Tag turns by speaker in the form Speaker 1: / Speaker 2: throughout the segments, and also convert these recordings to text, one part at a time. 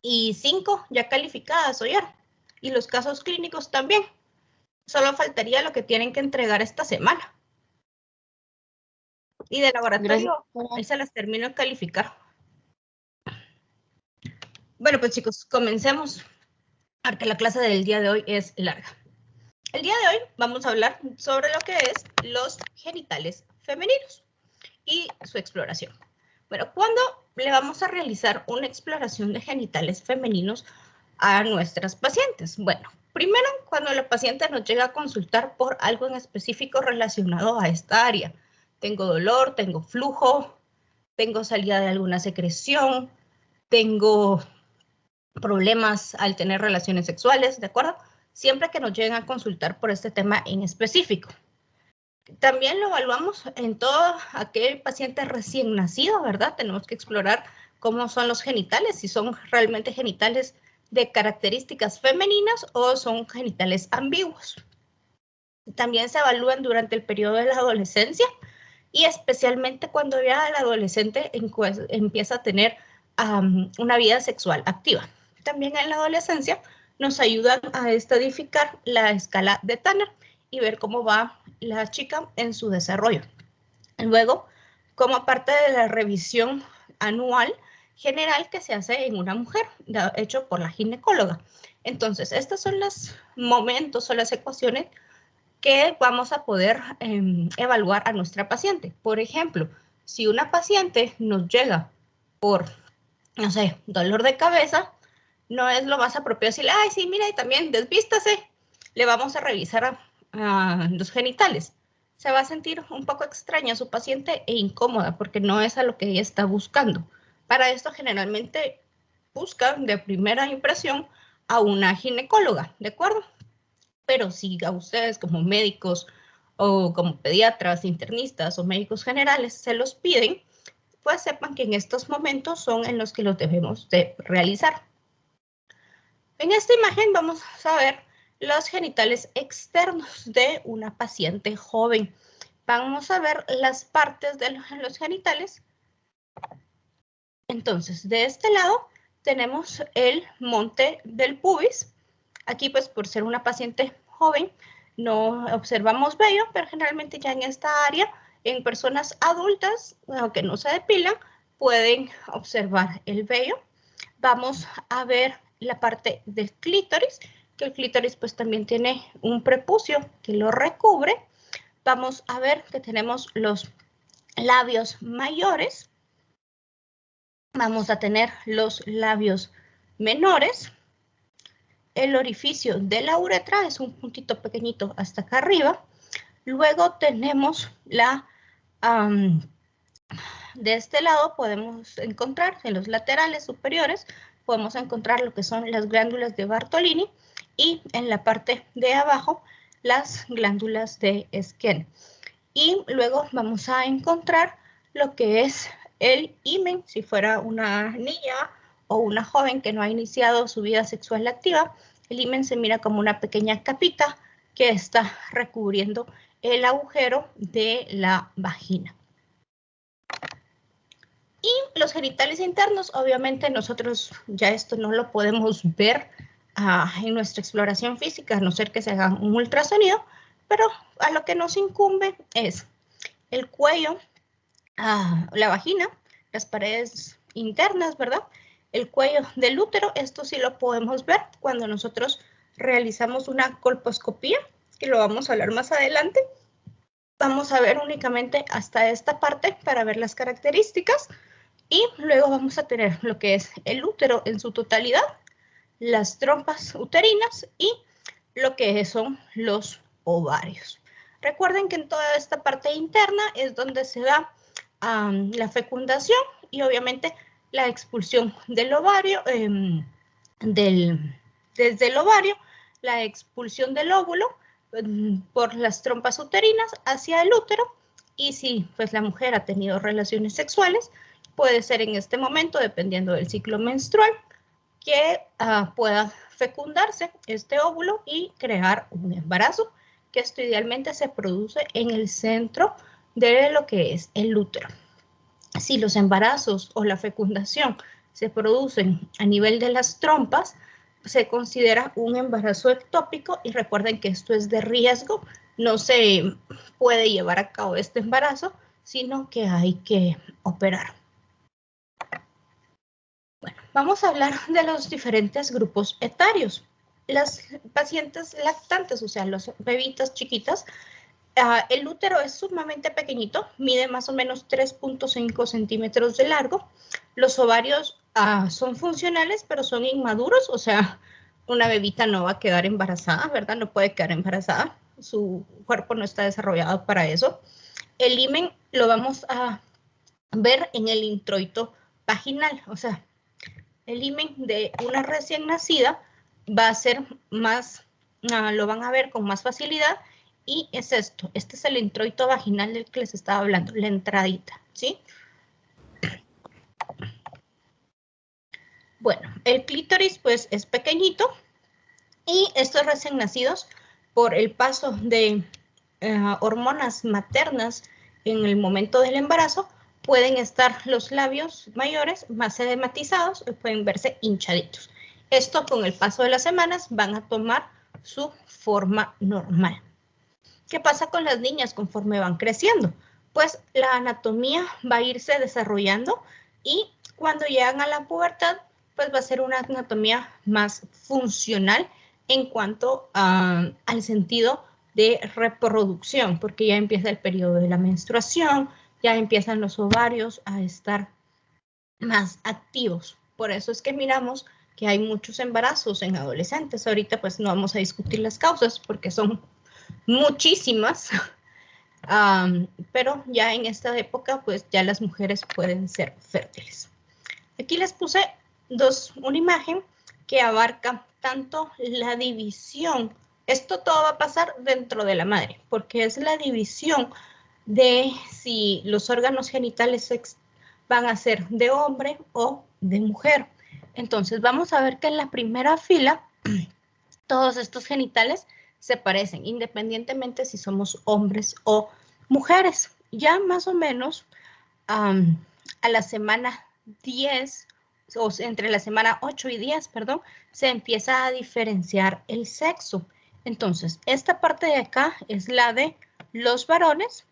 Speaker 1: y 5 ya calificadas, OIAR. Y los casos clínicos también. Solo faltaría lo que tienen que entregar esta semana. Y de laboratorio, ahí se las termino de calificar. Bueno, pues chicos, comencemos, porque la clase del día de hoy es larga. El día de hoy vamos a hablar sobre lo que es los genitales femeninos y su exploración. Bueno, ¿cuándo le vamos a realizar una exploración de genitales femeninos a nuestras pacientes? Bueno, primero cuando la paciente nos llega a consultar por algo en específico relacionado a esta área. Tengo dolor, tengo flujo, tengo salida de alguna secreción, tengo problemas al tener relaciones sexuales, ¿de acuerdo? Siempre que nos lleguen a consultar por este tema en específico. También lo evaluamos en todo aquel paciente recién nacido, ¿verdad? Tenemos que explorar cómo son los genitales, si son realmente genitales de características femeninas o son genitales ambiguos. También se evalúan durante el periodo de la adolescencia y especialmente cuando ya el adolescente empieza a tener una vida sexual activa. También en la adolescencia nos ayudan a estadificar la escala de Tanner y ver cómo va la chica en su desarrollo. Luego, como parte de la revisión anual general que se hace en una mujer, hecho por la ginecóloga. Entonces, estos son los momentos o las ecuaciones que vamos a poder evaluar a nuestra paciente. Por ejemplo, si una paciente nos llega por, no sé, dolor de cabeza, no es lo más apropiado decirle, ay, sí, mira, y también desvístase, le vamos a revisar a los genitales. Se va a sentir un poco extraña su paciente e incómoda porque no es a lo que ella está buscando. Para esto generalmente buscan de primera impresión a una ginecóloga, ¿de acuerdo? Pero si a ustedes como médicos o como pediatras, internistas o médicos generales se los piden, pues sepan que en estos momentos son en los que los debemos de realizar. En esta imagen vamos a ver los genitales externos de una paciente joven. Vamos a ver las partes de los genitales. Entonces, de este lado tenemos el monte del pubis. Aquí, pues, por ser una paciente joven, no observamos vello, pero generalmente ya en esta área, en personas adultas, aunque no se depilan, pueden observar el vello. Vamos a ver la parte del clítoris, que el clítoris pues también tiene un prepucio que lo recubre. Vamos a ver que tenemos los labios mayores. Vamos a tener los labios menores. El orificio de la uretra es un puntito pequeñito hasta acá arriba. Luego tenemos de este lado podemos encontrar en los laterales superiores, podemos encontrar lo que son las glándulas de Bartolini y en la parte de abajo las glándulas de Skene. Y luego vamos a encontrar lo que es el himen, si fuera una niña o una joven que no ha iniciado su vida sexual activa, el himen se mira como una pequeña capita que está recubriendo el agujero de la vagina. Y los genitales internos, obviamente nosotros ya esto no lo podemos ver en nuestra exploración física, a no ser que se haga un ultrasonido, pero a lo que nos incumbe es el cuello, la vagina, las paredes internas, ¿verdad? El cuello del útero, esto sí lo podemos ver cuando nosotros realizamos una colposcopía, que lo vamos a hablar más adelante. Vamos a ver únicamente hasta esta parte para ver las características y luego vamos a tener lo que es el útero en su totalidad, las trompas uterinas y lo que son los ovarios. Recuerden que en toda esta parte interna es donde se da la fecundación y obviamente la expulsión del ovario, desde el ovario, la expulsión del óvulo por las trompas uterinas hacia el útero y si pues la mujer ha tenido relaciones sexuales, puede ser en este momento, dependiendo del ciclo menstrual, que pueda fecundarse este óvulo y crear un embarazo, que esto idealmente se produce en el centro de lo que es el útero. Si los embarazos o la fecundación se producen a nivel de las trompas, se considera un embarazo ectópico y recuerden que esto es de riesgo, no se puede llevar a cabo este embarazo, sino que hay que operar. Bueno, vamos a hablar de los diferentes grupos etarios. Las pacientes lactantes, o sea, los bebitas chiquitas, el útero es sumamente pequeñito, mide más o menos 3.5 centímetros de largo. Los ovarios son funcionales, pero son inmaduros, o sea, una bebita no va a quedar embarazada, ¿verdad? No puede quedar embarazada, su cuerpo no está desarrollado para eso. El himen lo vamos a ver en el introito vaginal, o sea, el himen de una recién nacida va a ser más, lo van a ver con más facilidad, y es esto, este es el introito vaginal del que les estaba hablando, la entradita, ¿sí? Bueno, el clítoris pues es pequeñito y estos recién nacidos por el paso de hormonas maternas en el momento del embarazo pueden estar los labios mayores más edematizados y pueden verse hinchaditos. Esto con el paso de las semanas van a tomar su forma normal. ¿Qué pasa con las niñas conforme van creciendo? Pues la anatomía va a irse desarrollando y cuando llegan a la pubertad, pues va a ser una anatomía más funcional en cuanto al sentido de reproducción, porque ya empieza el periodo de la menstruación, ya empiezan los ovarios a estar más activos. Por eso es que miramos que hay muchos embarazos en adolescentes. Ahorita pues no vamos a discutir las causas porque son muchísimas, pero ya en esta época pues ya las mujeres pueden ser fértiles. Aquí les puse una imagen que abarca tanto la división, esto todo va a pasar dentro de la madre, porque es la división de si los órganos genitales van a ser de hombre o de mujer. Entonces vamos a ver que en la primera fila todos estos genitales se parecen, independientemente si somos hombres o mujeres. Ya más o menos a la semana 10, o entre la semana 8 y 10, perdón, se empieza a diferenciar el sexo. Entonces, esta parte de acá es la de los varones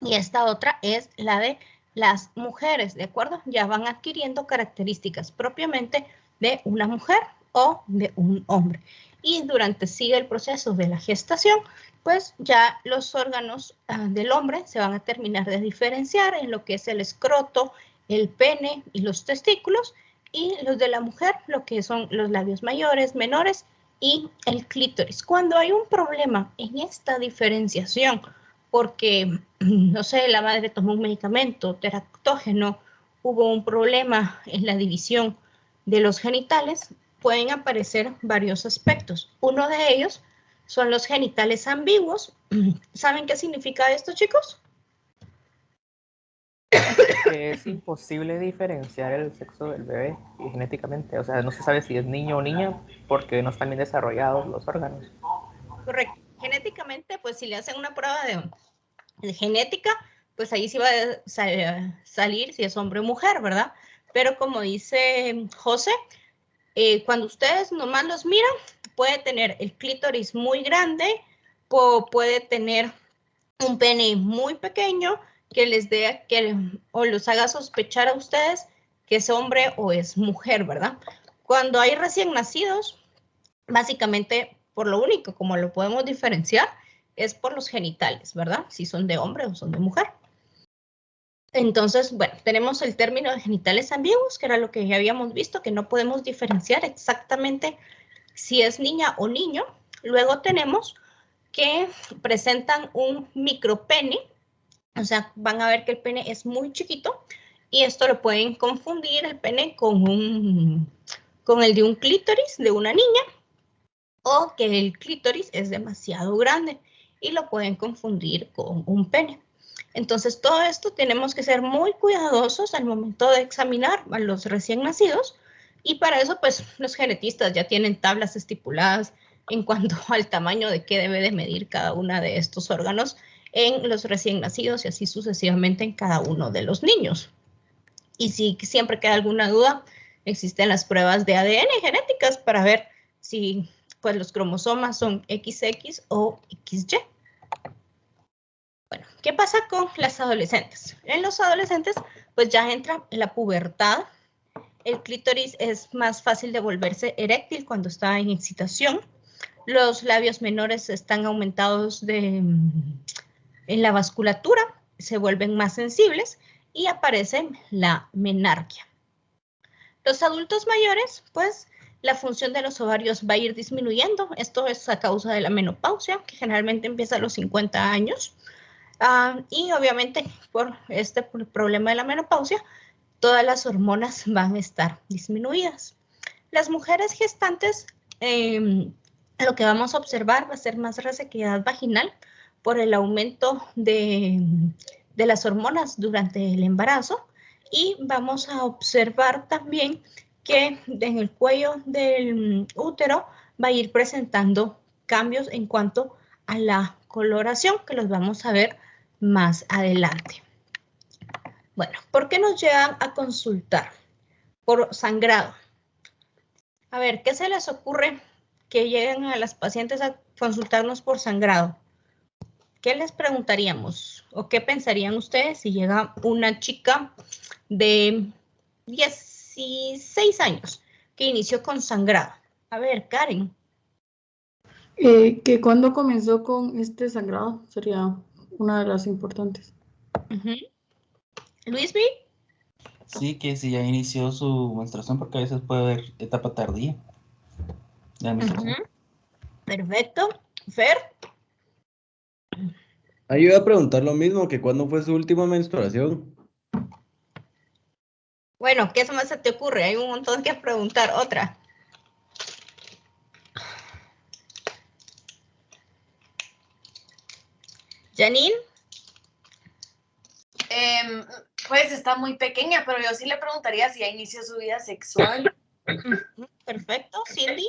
Speaker 1: y esta otra es la de las mujeres, ¿de acuerdo? Ya van adquiriendo características propiamente de una mujer o de un hombre. Y sigue el proceso de la gestación, pues ya los órganos del hombre se van a terminar de diferenciar en lo que es el escroto, el pene y los testículos, y los de la mujer, lo que son los labios mayores, menores y el clítoris. Cuando hay un problema en esta diferenciación, porque, no sé, la madre tomó un medicamento teraptógeno, hubo un problema en la división de los genitales, pueden aparecer varios aspectos. Uno de ellos son los genitales ambiguos. ¿Saben qué significa esto, chicos?
Speaker 2: Que es imposible diferenciar el sexo del bebé genéticamente. O sea, no se sabe si es niño o niña porque no están bien desarrollados los órganos.
Speaker 1: Correcto. Genéticamente, pues si le hacen una prueba de genética, pues ahí sí va a salir si es hombre o mujer, ¿verdad? Pero como dice José, cuando ustedes nomás los miran, puede tener el clítoris muy grande, puede tener un pene muy pequeño que les dé o los haga sospechar a ustedes que es hombre o es mujer, ¿verdad? Cuando hay recién nacidos, básicamente por lo único como lo podemos diferenciar es por los genitales, ¿verdad? Si son de hombre o son de mujer. Entonces, bueno, tenemos el término de genitales ambiguos, que era lo que ya habíamos visto, que no podemos diferenciar exactamente si es niña o niño. Luego tenemos que presentan un micropene, o sea, van a ver que el pene es muy chiquito y esto lo pueden confundir el pene con el de un clítoris de una niña, o que el clítoris es demasiado grande y lo pueden confundir con un pene. Entonces, todo esto tenemos que ser muy cuidadosos al momento de examinar a los recién nacidos, y para eso, pues, los genetistas ya tienen tablas estipuladas en cuanto al tamaño de qué debe de medir cada uno de estos órganos en los recién nacidos y así sucesivamente en cada uno de los niños. Y si siempre queda alguna duda, existen las pruebas de ADN genéticas para ver si pues, los cromosomas son XX o XY. Bueno, ¿qué pasa con las adolescentes? En los adolescentes, pues ya entra la pubertad. El clítoris es más fácil de volverse eréctil cuando está en excitación. Los labios menores están aumentados en la vasculatura, se vuelven más sensibles y aparece la menarquia. Los adultos mayores, pues la función de los ovarios va a ir disminuyendo. Esto es a causa de la menopausia, que generalmente empieza a los 50 años. Y obviamente por este problema de la menopausia, todas las hormonas van a estar disminuidas. Las mujeres gestantes, lo que vamos a observar va a ser más resequedad vaginal por el aumento de las hormonas durante el embarazo, y vamos a observar también que en el cuello del útero va a ir presentando cambios en cuanto a la coloración, que los vamos a ver más adelante. Bueno, ¿por qué nos llegan a consultar? Por sangrado. A ver, ¿qué se les ocurre que lleguen a las pacientes a consultarnos por sangrado? ¿Qué les preguntaríamos? ¿O qué pensarían ustedes si llega una chica de 16 años que inició con sangrado? A ver, Karen.
Speaker 3: Que cuando comenzó con este sangrado sería una de las importantes.
Speaker 1: Luisby.
Speaker 4: Sí, que si ya inició su menstruación, porque a veces puede haber etapa tardía de la menstruación.
Speaker 1: Perfecto. Fer.
Speaker 5: Ahí iba a preguntar lo mismo, que cuándo fue su última menstruación.
Speaker 1: Bueno, ¿qué más se te ocurre? Hay un montón que preguntar. Otra. Janine.
Speaker 6: Pues está muy pequeña, pero yo sí le preguntaría si ya inició su vida sexual.
Speaker 1: Perfecto. Cindy.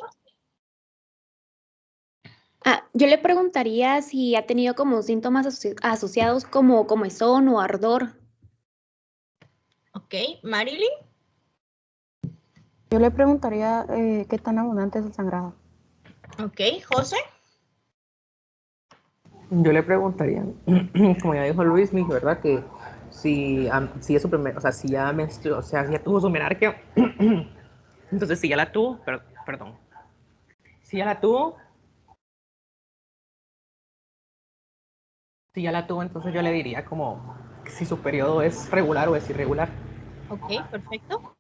Speaker 7: Yo le preguntaría si ha tenido como síntomas asociados como comezón o ardor.
Speaker 1: Ok. Marilyn.
Speaker 8: Yo le preguntaría qué tan abundante es el sangrado.
Speaker 1: Ok. José.
Speaker 2: Yo le preguntaría, como ya dijo Luis, ¿verdad? Que si es su primer, o sea, si ya menstruó, o sea, si ya tuvo su menarquia, entonces si ya la tuvo, perdón, si ya la tuvo, entonces yo le diría como si su periodo es regular o es irregular.
Speaker 1: Ok, perfecto.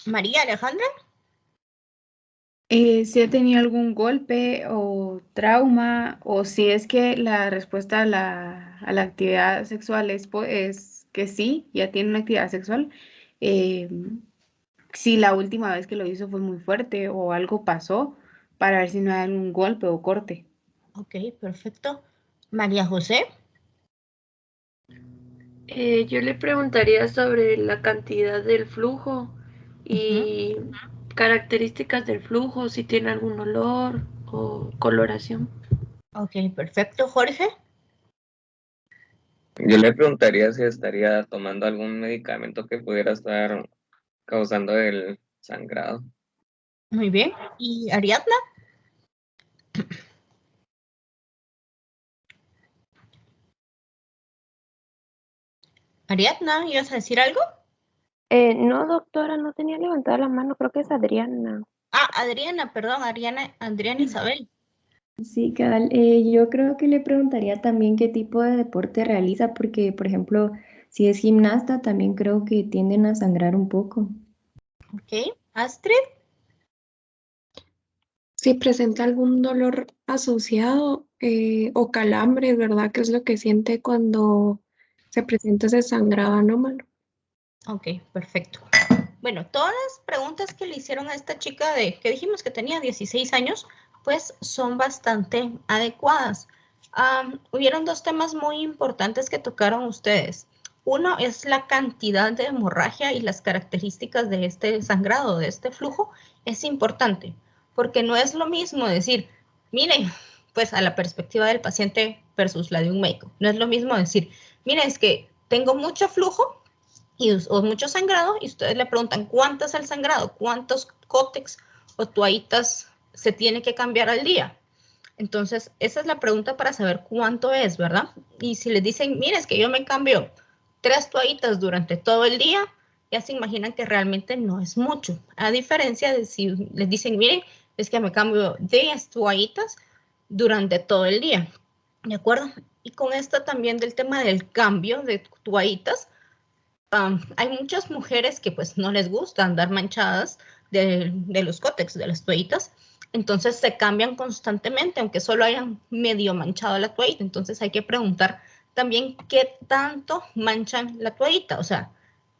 Speaker 1: María Alejandra.
Speaker 3: Si ha tenido algún golpe o trauma, o si es que la respuesta a la actividad sexual es que sí, ya tiene una actividad sexual. Si la última vez que lo hizo fue muy fuerte o algo pasó, para ver si no hay algún golpe o corte.
Speaker 1: Ok, perfecto. María José.
Speaker 9: Yo le preguntaría sobre la cantidad del flujo y características del flujo, si tiene algún olor o coloración.
Speaker 1: Ok, perfecto. Jorge.
Speaker 10: Yo le preguntaría si estaría tomando algún medicamento que pudiera estar causando el sangrado.
Speaker 1: Muy bien. ¿Y Ariadna? Ariadna, ¿ibas a decir algo?
Speaker 8: No, doctora, no tenía levantada la mano, creo que es Adriana.
Speaker 1: Adriana, perdón, Adriana Isabel.
Speaker 11: Sí, cabal. Yo creo que le preguntaría también qué tipo de deporte realiza, porque, por ejemplo, si es gimnasta, también creo que tienden a sangrar un poco.
Speaker 1: Ok. Astrid.
Speaker 12: Si presenta algún dolor asociado o calambres, ¿verdad? ¿Qué es lo que siente cuando se presenta ese sangrado anómalo?
Speaker 1: Ok, perfecto. Bueno, todas las preguntas que le hicieron a esta chica que dijimos que tenía 16 años, pues son bastante adecuadas. Hubieron dos temas muy importantes que tocaron ustedes. Uno es la cantidad de hemorragia y las características de este sangrado, de este flujo. Es importante, porque no es lo mismo decir, miren, pues a la perspectiva del paciente versus la de un médico. No es lo mismo decir, miren, es que tengo mucho flujo o mucho sangrado, y ustedes le preguntan cuánto es el sangrado, cuántos cótex o toallitas se tiene que cambiar al día. Entonces, esa es la pregunta para saber cuánto es, ¿verdad? Y si les dicen, mire, es que yo me cambio 3 toallitas durante todo el día, ya se imaginan que realmente no es mucho. A diferencia de si les dicen, miren, es que me cambio 10 toallitas durante todo el día, ¿de acuerdo? Y con esto también del tema del cambio de toallitas, hay muchas mujeres que pues no les gusta andar manchadas de los cótex, de las toallitas, entonces se cambian constantemente, aunque solo hayan medio manchado la toallita. Entonces hay que preguntar también qué tanto manchan la toallita, o sea,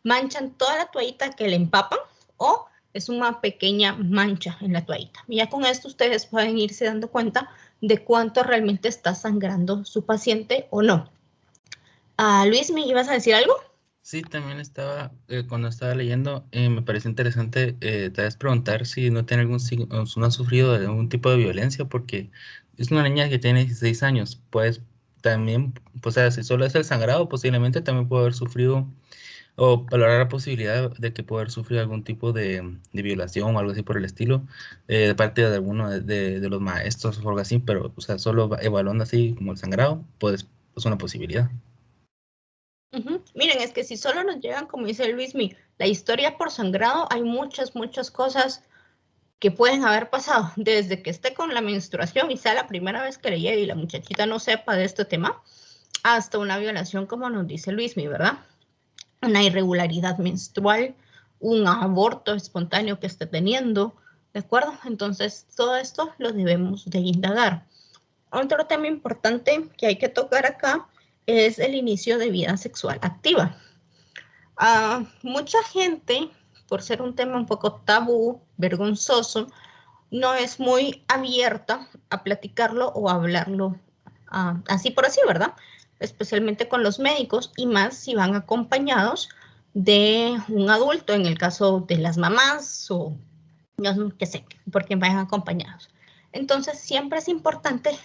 Speaker 1: manchan toda la toallita que le empapan o es una pequeña mancha en la toallita. Y ya con esto ustedes pueden irse dando cuenta de cuánto realmente está sangrando su paciente o no. Luis, ¿me ibas a decir algo?
Speaker 4: Sí, también estaba, cuando estaba leyendo, me parece interesante tal vez preguntar si no tiene no ha sufrido de algún tipo de violencia, porque es una niña que tiene 16 años, pues también, pues, o sea, si solo es el sangrado, posiblemente también puede haber sufrido, o valorar la posibilidad de que pueda haber sufrido algún tipo de violación o algo así por el estilo, de parte de alguno de los maestros o algo así, pero, o sea, solo evaluando así como el sangrado, pues es una posibilidad.
Speaker 1: Miren, es que si solo nos llegan, como dice Luismi, la historia por sangrado, hay muchas cosas que pueden haber pasado, desde que esté con la menstruación y sea la primera vez que le llegue y la muchachita no sepa de este tema, hasta una violación, como nos dice Luismi, ¿verdad? Una irregularidad menstrual, un aborto espontáneo que esté teniendo, ¿de acuerdo? Entonces, todo esto lo debemos de indagar. Otro tema importante que hay que tocar acá es el inicio de vida sexual activa. Mucha gente, por ser un tema un poco tabú, vergonzoso, no es muy abierta a platicarlo o a hablarlo así por así, ¿verdad? Especialmente con los médicos y más si van acompañados de un adulto, en el caso de las mamás o no qué sé, porque vayan acompañados. Entonces, siempre es importante,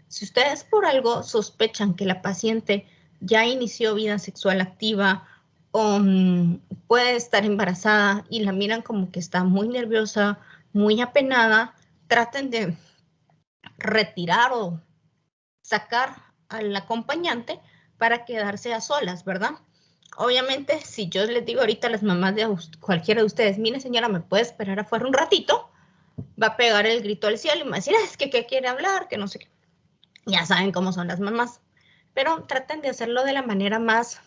Speaker 1: si ustedes por algo sospechan que la paciente ya inició vida sexual activa o puede estar embarazada y la miran como que está muy nerviosa, muy apenada, traten de retirar o sacar al acompañante para quedarse a solas, ¿verdad? Obviamente, si yo les digo ahorita a las mamás de cualquiera de ustedes, mire señora, ¿me puede esperar afuera un ratito? Va a pegar el grito al cielo y me va a decir, es que ¿qué quiere hablar? Que no sé qué. Ya saben cómo son las mamás. Pero traten de hacerlo de la manera más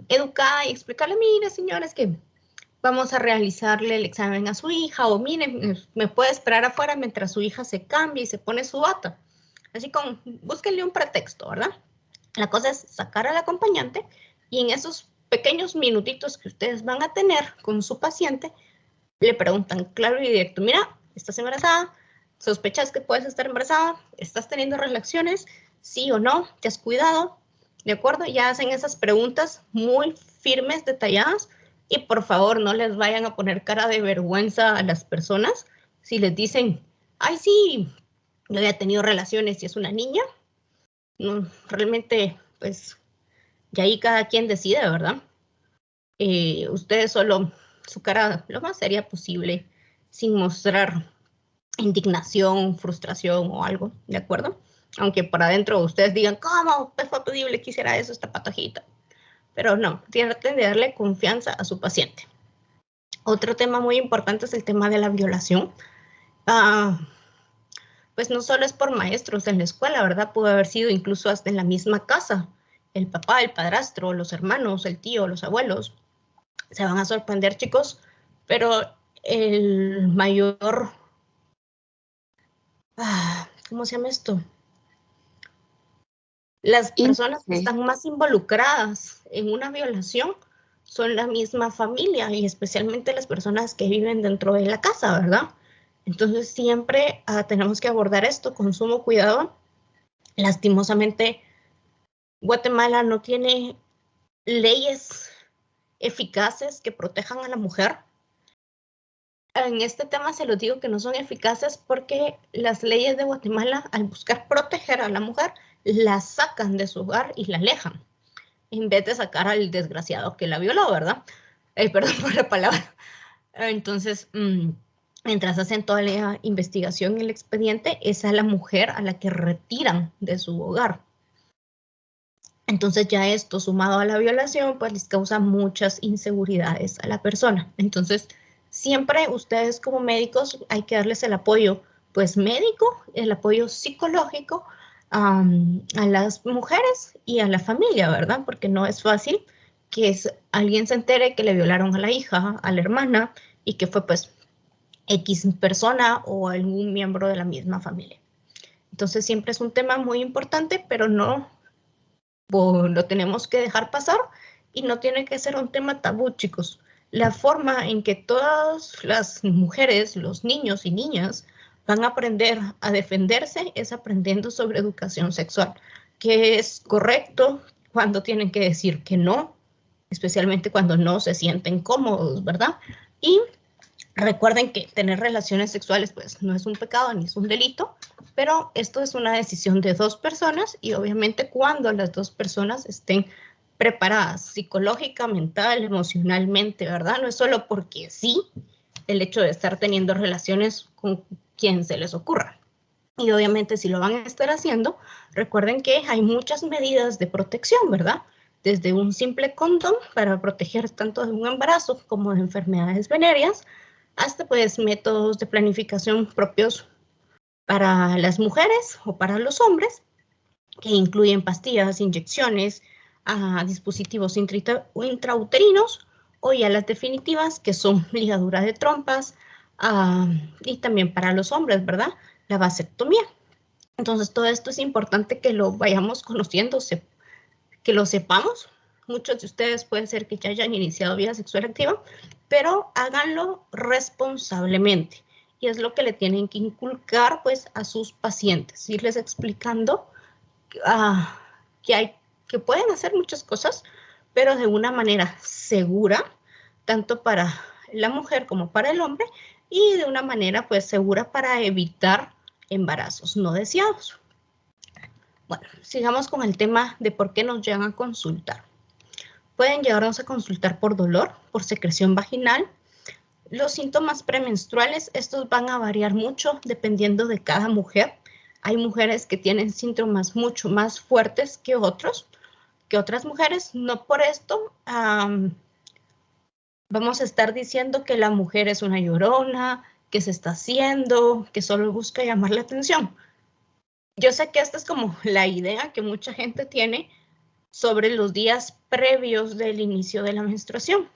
Speaker 1: educada y explicarle, mire señores, que vamos a realizarle el examen a su hija, o miren, me puede esperar afuera mientras su hija se cambia y se pone su bata. Así como, búsquenle un pretexto, ¿verdad? La cosa es sacar al acompañante y en esos pequeños minutitos que ustedes van a tener con su paciente, le preguntan claro y directo, mira, ¿estás embarazada? ¿Sospechas que puedes estar embarazada? ¿Estás teniendo relaciones? ¿Sí o no? ¿Te has cuidado? ¿De acuerdo? Ya hacen esas preguntas muy firmes, detalladas, y por favor no les vayan a poner cara de vergüenza a las personas si les dicen, ay sí, yo había tenido relaciones y es una niña. No, realmente, pues, ya ahí cada quien decide, ¿verdad? Ustedes solo su cara lo más seria posible, sin mostrar indignación, frustración o algo, ¿de acuerdo? Aunque por adentro ustedes digan, ¿cómo fue posible que hiciera eso esta patojita? Pero no, traten de darle confianza a su paciente. Otro tema muy importante es el tema de la violación. Pues no solo es por maestros en la escuela, ¿verdad? Pudo haber sido incluso hasta en la misma casa. El papá, el padrastro, los hermanos, el tío, los abuelos. Se van a sorprender, chicos, pero el mayor... ¿cómo se llama esto? Las personas que están más involucradas en una violación son la misma familia y especialmente las personas que viven dentro de la casa, ¿verdad? Entonces siempre tenemos que abordar esto con sumo cuidado. Lastimosamente, Guatemala no tiene leyes eficaces que protejan a la mujer. En este tema se los digo que no son eficaces porque las leyes de Guatemala, al buscar proteger a la mujer, la sacan de su hogar y la alejan. en vez de sacar al desgraciado que la violó, ¿verdad? Perdón por la palabra. Entonces, mientras hacen toda la investigación en el expediente, es a la mujer a la que retiran de su hogar. Entonces ya esto sumado a la violación, pues les causa muchas inseguridades a la persona. Entonces, siempre ustedes como médicos hay que darles el apoyo, pues médico, el apoyo psicológico a las mujeres y a la familia, ¿verdad? Porque no es fácil que alguien se entere que le violaron a la hija, a la hermana, y que fue pues X persona o algún miembro de la misma familia. Entonces siempre es un tema muy importante, pero no lo tenemos que dejar pasar y no tiene que ser un tema tabú, chicos. La forma en que todas las mujeres, los niños y niñas van a aprender a defenderse es aprendiendo sobre educación sexual, que es correcto cuando tienen que decir que no, especialmente cuando no se sienten cómodos, ¿verdad? Y recuerden que tener relaciones sexuales pues no es un pecado ni es un delito, pero esto es una decisión de dos personas y obviamente cuando las dos personas estén preparadas psicológica, mental, emocionalmente, ¿verdad? No es solo porque sí el hecho de estar teniendo relaciones con quien se les ocurra. Y obviamente si lo van a estar haciendo, recuerden que hay muchas medidas de protección, ¿verdad? Desde un simple condón para proteger tanto de un embarazo como de enfermedades venéreas, hasta pues métodos de planificación propios para las mujeres o para los hombres, que incluyen pastillas, inyecciones, dispositivos intrauterinos o ya las definitivas, que son ligadura de trompas, y también para los hombres, ¿verdad? La vasectomía. Entonces, todo esto es importante que lo vayamos conociendo, que lo sepamos. Muchos de ustedes pueden ser que ya hayan iniciado vida sexual activa, pero háganlo responsablemente. Y es lo que le tienen que inculcar pues a sus pacientes, irles explicando que pueden hacer muchas cosas, pero de una manera segura, tanto para la mujer como para el hombre, y de una manera pues segura para evitar embarazos no deseados. Bueno, sigamos con el tema de por qué nos llegan a consultar. Pueden llegarnos a consultar por dolor, por secreción vaginal. Los síntomas premenstruales, estos van a variar mucho dependiendo de cada mujer. Hay mujeres que tienen síntomas mucho más fuertes que otras mujeres. No por esto vamos a estar diciendo que la mujer es una llorona, que se está haciendo, que solo busca llamar la atención. Yo sé que esta es como la idea que mucha gente tiene sobre los días previos del inicio de la menstruación.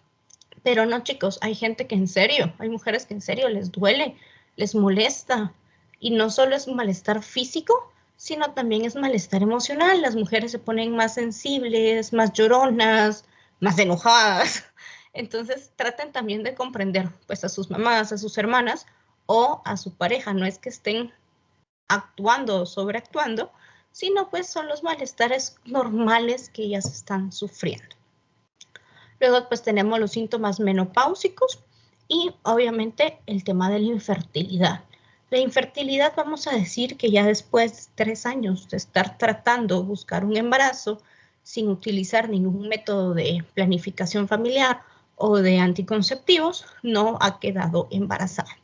Speaker 1: Pero no, chicos, hay gente que en serio, hay mujeres que en serio les duele, les molesta. Y no solo es un malestar físico, sino también es malestar emocional. Las mujeres se ponen más sensibles, más lloronas, más enojadas. Entonces, traten también de comprender pues a sus mamás, a sus hermanas o a su pareja. No es que estén actuando o sobreactuando, sino pues son los malestares normales que ellas están sufriendo. Luego pues tenemos los síntomas menopáusicos y obviamente el tema de la infertilidad. La infertilidad vamos a decir que ya después de 3 años de estar tratando de buscar un embarazo sin utilizar ningún método de planificación familiar o de anticonceptivos, no ha quedado embarazada.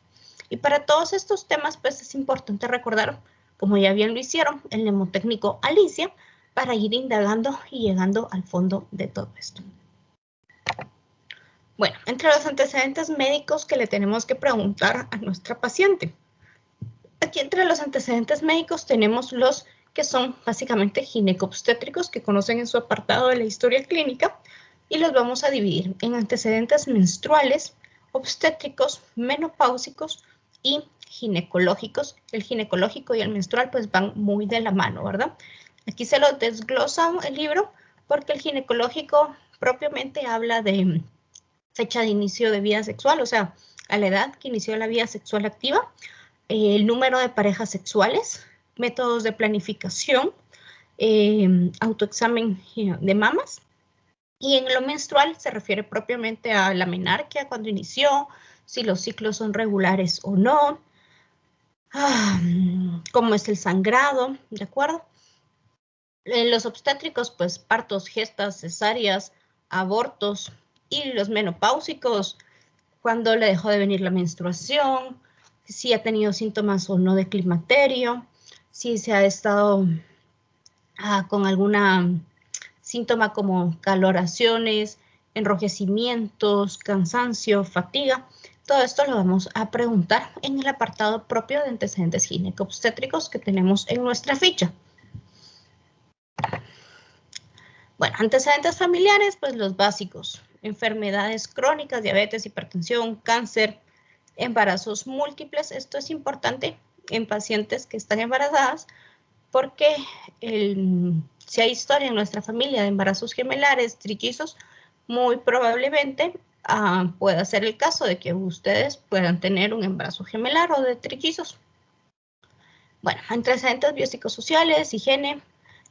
Speaker 1: Y para todos estos temas pues es importante recordar, como ya bien lo hicieron el mnemotécnico Alicia, para ir indagando y llegando al fondo de todo esto. Bueno, entre los antecedentes médicos que le tenemos que preguntar a nuestra paciente. Aquí entre los antecedentes médicos tenemos los que son básicamente ginecobstétricos, que conocen en su apartado de la historia clínica, y los vamos a dividir en antecedentes menstruales, obstétricos, menopáusicos y ginecológicos. El ginecológico y el menstrual pues van muy de la mano, ¿verdad? Aquí se lo desglosa el libro porque el ginecológico propiamente habla de fecha de inicio de vida sexual, o sea, a la edad que inició la vida sexual activa, el número de parejas sexuales, métodos de planificación, autoexamen de mamas. Y en lo menstrual se refiere propiamente a la menarquia, cuando inició, si los ciclos son regulares o no, cómo es el sangrado, ¿de acuerdo? En los obstétricos, pues partos, gestas, cesáreas, abortos, y los menopáusicos, cuando le dejó de venir la menstruación, si ha tenido síntomas o no de climaterio, si se ha estado con alguna síntoma como caloraciones, enrojecimientos, cansancio, fatiga. Todo esto lo vamos a preguntar en el apartado propio de antecedentes gineco-obstétricos que tenemos en nuestra ficha. Bueno, antecedentes familiares, pues los básicos. Enfermedades crónicas, diabetes, hipertensión, cáncer, embarazos múltiples. Esto es importante en pacientes que están embarazadas porque si hay historia en nuestra familia de embarazos gemelares, trillizos, muy probablemente pueda ser el caso de que ustedes puedan tener un embarazo gemelar o de trillizos. Bueno, antecedentes biopsicosociales, higiene,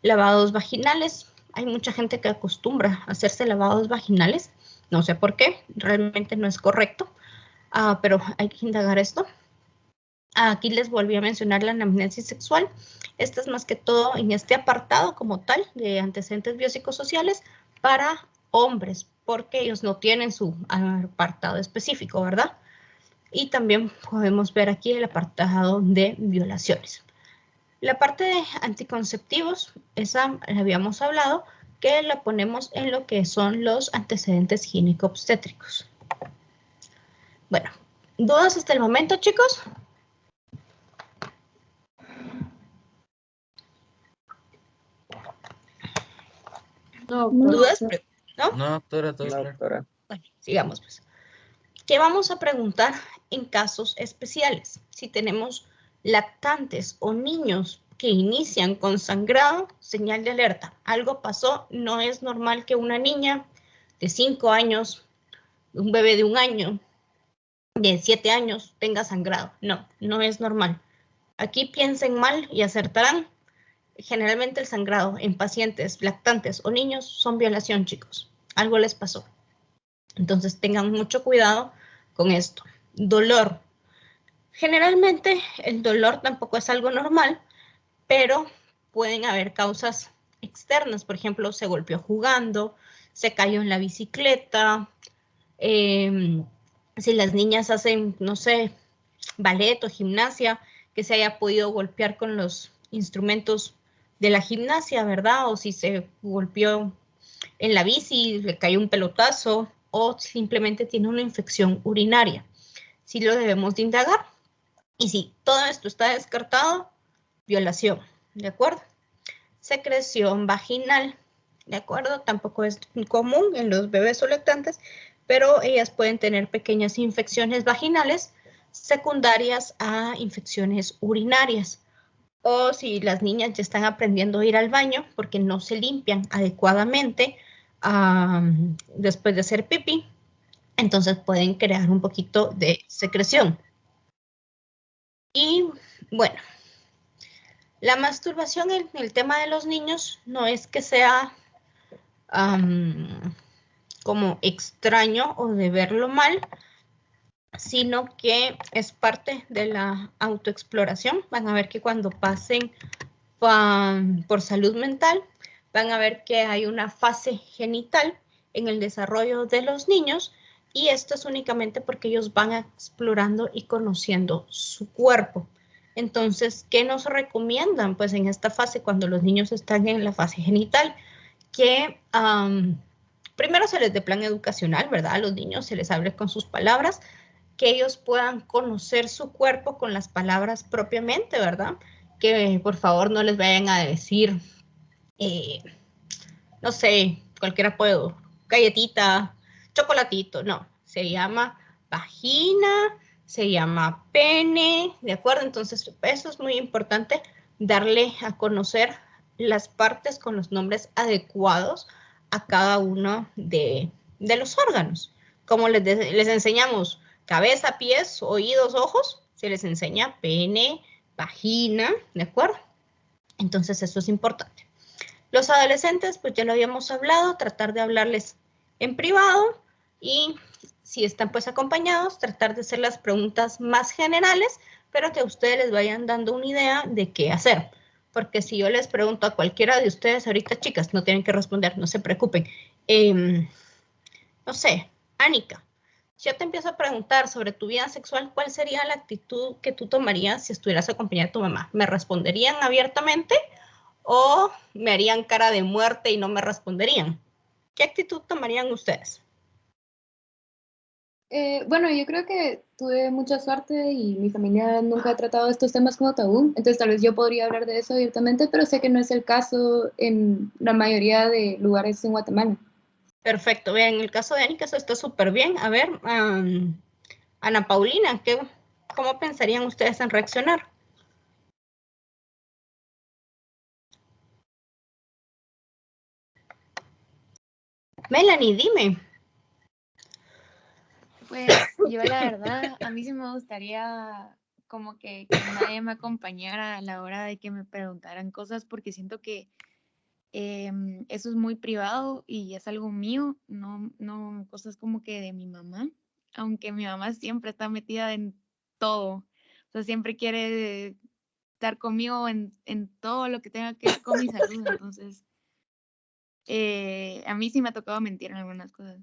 Speaker 1: lavados vaginales. Hay mucha gente que acostumbra a hacerse lavados vaginales. No sé por qué, realmente no es correcto, pero hay que indagar esto. Aquí les volví a mencionar la anamnesis sexual. Esta es más que todo en este apartado como tal de antecedentes biopsicosociales para hombres, porque ellos no tienen su apartado específico, ¿verdad? Y también podemos ver aquí el apartado de violaciones. La parte de anticonceptivos, esa la habíamos hablado, que la ponemos en lo que son los antecedentes gineco-obstétricos. Bueno, ¿dudas hasta el momento, chicos?
Speaker 9: No,
Speaker 1: ¿Dudas? ¿No?
Speaker 4: No, doctora, todo claro.
Speaker 1: Bueno, sigamos pues. ¿Qué vamos a preguntar en casos especiales? Si tenemos lactantes o niños que inician con sangrado, señal de alerta. Algo pasó, no es normal que una niña de 5 años, un bebé de 1 año, de 7 años tenga sangrado. No, no es normal. Aquí piensen mal y acertarán. Generalmente el sangrado en pacientes lactantes o niños son violación, chicos. Algo les pasó. Entonces tengan mucho cuidado con esto. Dolor. Generalmente el dolor tampoco es algo normal, pero pueden haber causas externas. Por ejemplo, se golpeó jugando, se cayó en la bicicleta. Si las niñas hacen, no sé, ballet o gimnasia, que se haya podido golpear con los instrumentos de la gimnasia, ¿verdad? O si se golpeó en la bici, le cayó un pelotazo, o simplemente tiene una infección urinaria. Sí lo debemos de indagar. Y si todo esto está descartado, violación, ¿de acuerdo? Secreción vaginal, ¿de acuerdo? Tampoco es común en los bebés o lactantes, pero ellas pueden tener pequeñas infecciones vaginales secundarias a infecciones urinarias. O si las niñas ya están aprendiendo a ir al baño porque no se limpian adecuadamente después de hacer pipí, entonces pueden crear un poquito de secreción. Y bueno, la masturbación en el tema de los niños no es que sea como extraño o de verlo mal, sino que es parte de la autoexploración. Van a ver que cuando pasen por salud mental, van a ver que hay una fase genital en el desarrollo de los niños, y esto es únicamente porque ellos van explorando y conociendo su cuerpo. Entonces, ¿qué nos recomiendan? Pues en esta fase, cuando los niños están en la fase genital, que primero se les dé plan educacional, ¿verdad? A los niños se les hable con sus palabras, que ellos puedan conocer su cuerpo con las palabras propiamente, ¿verdad? Que por favor no les vayan a decir, no sé, cualquier apodo, galletita, chocolatito, no, se llama vagina, se llama pene, ¿de acuerdo? Entonces eso es muy importante, darle a conocer las partes con los nombres adecuados a cada uno de los órganos. Como les enseñamos cabeza, pies, oídos, ojos, se les enseña pene, vagina, ¿de acuerdo? Entonces eso es importante. Los adolescentes, pues ya lo habíamos hablado, tratar de hablarles en privado, y si están pues acompañados, tratar de hacer las preguntas más generales, pero que a ustedes les vayan dando una idea de qué hacer. Porque si yo les pregunto a cualquiera de ustedes ahorita, chicas, no tienen que responder, no se preocupen. No sé, Anika, si yo te empiezo a preguntar sobre tu vida sexual, ¿cuál sería la actitud que tú tomarías si estuvieras acompañada de tu mamá? ¿Me responderían abiertamente o me harían cara de muerte y no me responderían? ¿Qué actitud tomarían ustedes?
Speaker 11: Bueno, yo creo que tuve mucha suerte y mi familia nunca ha tratado estos temas como tabú, entonces tal vez yo podría hablar de eso abiertamente, pero sé que no es el caso en la mayoría de lugares en Guatemala.
Speaker 1: Perfecto, vean, en el caso de Anika eso está súper bien. A ver, Ana Paulina, ¿cómo pensarían ustedes en reaccionar? Melanie, dime.
Speaker 3: Pues yo la verdad, a mí sí me gustaría como que nadie me acompañara a la hora de que me preguntaran cosas porque siento que eso es muy privado y es algo mío, no cosas como que de mi mamá, aunque mi mamá siempre está metida en todo, o sea, siempre quiere estar conmigo en todo lo que tenga que ver con mi salud, entonces a mí sí me ha tocado mentir en algunas cosas.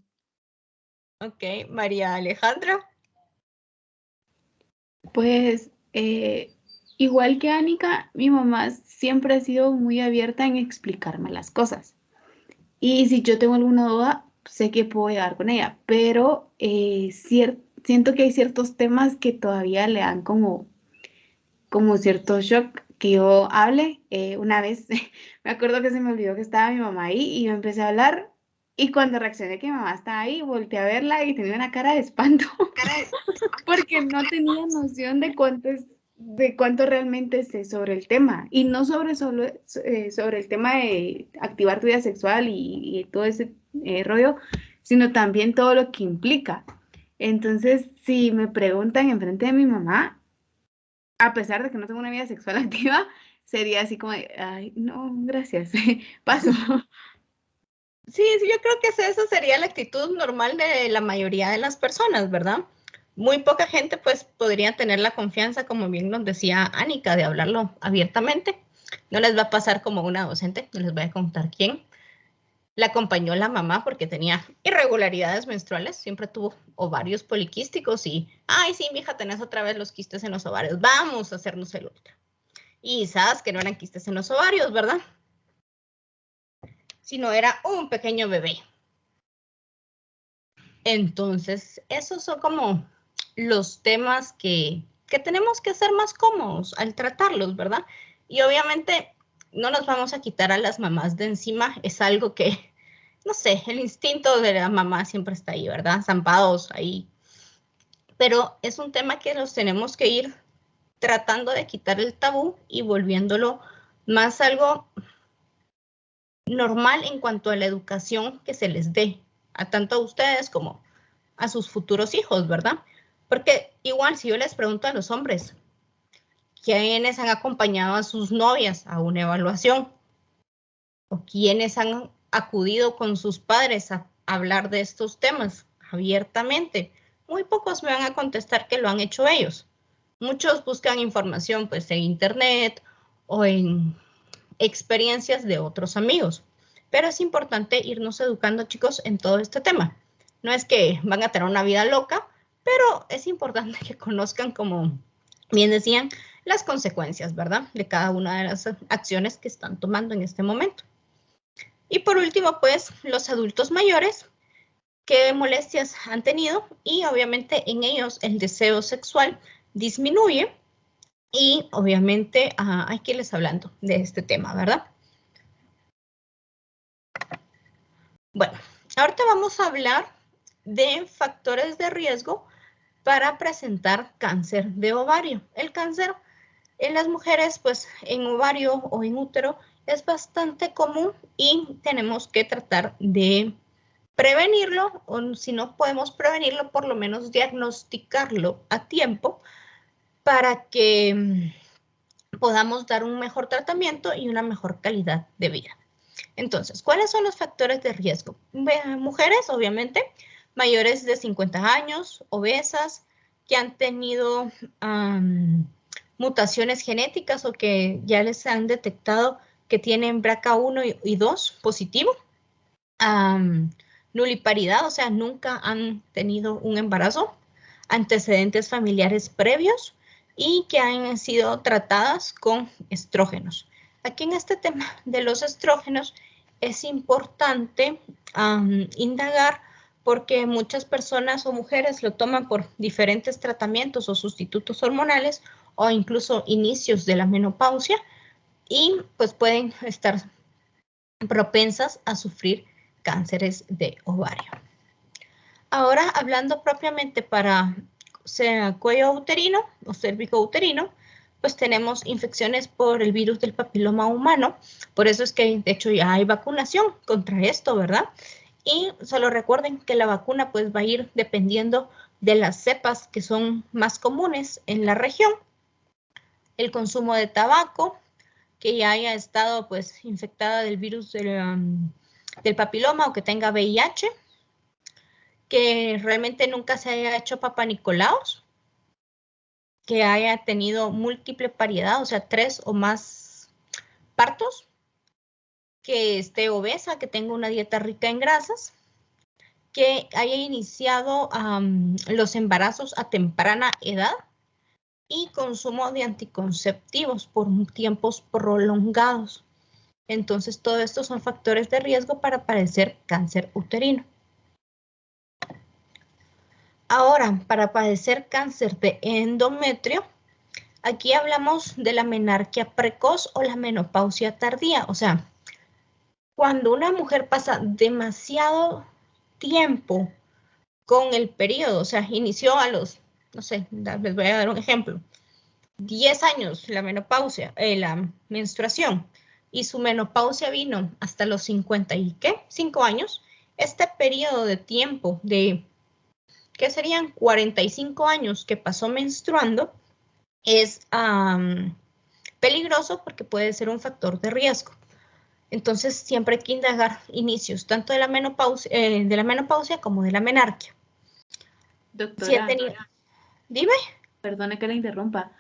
Speaker 1: Ok, María Alejandra.
Speaker 3: Pues igual que Anika, mi mamá siempre ha sido muy abierta en explicarme las cosas. Y si yo tengo alguna duda, sé que puedo llegar con ella, pero siento que hay ciertos temas que todavía le dan como cierto shock que yo hable. Una vez me acuerdo que se me olvidó que estaba mi mamá ahí y yo empecé a hablar y cuando reaccioné que mi mamá estaba ahí, volteé a verla y tenía una cara de espanto porque no tenía noción de cuánto realmente sé sobre el tema y no sobre el tema de activar tu vida sexual y todo ese rollo, sino también todo lo que implica. Entonces, si me preguntan enfrente de mi mamá, a pesar de que no tengo una vida sexual activa, sería así como de, ay, no, gracias, paso.
Speaker 1: Sí, yo creo que esa sería la actitud normal de la mayoría de las personas, ¿verdad? Muy poca gente pues podría tener la confianza, como bien nos decía Anika, de hablarlo abiertamente. No les va a pasar como una docente, no les voy a contar quién. La acompañó la mamá porque tenía irregularidades menstruales, siempre tuvo ovarios poliquísticos y, ay, sí, mija, tenés otra vez los quistes en los ovarios, vamos a hacernos el ultra. Y sabes que no eran quistes en los ovarios, ¿verdad? Sino era un pequeño bebé. Entonces, esos son como los temas que tenemos que ser más cómodos al tratarlos, ¿verdad? Y obviamente no nos vamos a quitar a las mamás de encima, es algo que, no sé, el instinto de la mamá siempre está ahí, ¿verdad? Zampados ahí. Pero es un tema que los tenemos que ir tratando de quitar el tabú y volviéndolo más algo normal en cuanto a la educación que se les dé, a tanto a ustedes como a sus futuros hijos, ¿verdad? Porque igual si yo les pregunto a los hombres, ¿quiénes han acompañado a sus novias a una evaluación? ¿O quiénes han acudido con sus padres a hablar de estos temas abiertamente? Muy pocos me van a contestar que lo han hecho ellos. Muchos buscan información pues en internet o en experiencias de otros amigos. Pero es importante irnos educando, chicos, en todo este tema. No es que van a tener una vida loca, pero es importante que conozcan, como bien decían, las consecuencias, ¿verdad? De cada una de las acciones que están tomando en este momento. Y por último, pues, los adultos mayores, qué molestias han tenido y obviamente en ellos el deseo sexual disminuye y obviamente hay que irles hablando de este tema, ¿verdad? Bueno, ahorita vamos a hablar de factores de riesgo para presentar cáncer de ovario. El cáncer en las mujeres, pues en ovario o en útero, es bastante común y tenemos que tratar de prevenirlo, o si no podemos prevenirlo, por lo menos diagnosticarlo a tiempo para que podamos dar un mejor tratamiento y una mejor calidad de vida. Entonces, ¿cuáles son los factores de riesgo? Mujeres, obviamente, mayores de 50 años, obesas, que han tenido mutaciones genéticas o que ya les han detectado que tienen BRCA1 y 2 positivo. Nuliparidad, o sea, nunca han tenido un embarazo, antecedentes familiares previos y que han sido tratadas con estrógenos. Aquí en este tema de los estrógenos es importante indagar porque muchas personas o mujeres lo toman por diferentes tratamientos o sustitutos hormonales o incluso inicios de la menopausia y pues pueden estar propensas a sufrir cánceres de ovario. Ahora, hablando propiamente para cuello uterino o cérvico uterino, pues tenemos infecciones por el virus del papiloma humano. Por eso es que, de hecho, ya hay vacunación contra esto, ¿verdad? Y solo recuerden que la vacuna pues va a ir dependiendo de las cepas que son más comunes en la región. El consumo de tabaco, que ya haya estado pues infectada del virus del papiloma o que tenga VIH, que realmente nunca se haya hecho papanicolaos, que haya tenido múltiple paridad, o sea, 3 o más partos, que esté obesa, que tenga una dieta rica en grasas, que haya iniciado los embarazos a temprana edad y consumo de anticonceptivos por tiempos prolongados. Entonces, todo esto son factores de riesgo para padecer cáncer uterino. Ahora, para padecer cáncer de endometrio, aquí hablamos de la menarquia precoz o la menopausia tardía. O sea, cuando una mujer pasa demasiado tiempo con el periodo, o sea, inició a los, no sé, les voy a dar un ejemplo, 10 años la menopausia, la menstruación, y su menopausia vino hasta los 5 años, este periodo de tiempo de, ¿qué serían? 45 años que pasó menstruando, es peligroso porque puede ser un factor de riesgo. Entonces, siempre hay que indagar inicios, tanto de la menopausia como de la menarquia.
Speaker 3: Doctora,
Speaker 1: Dime.
Speaker 3: Perdone que la interrumpa.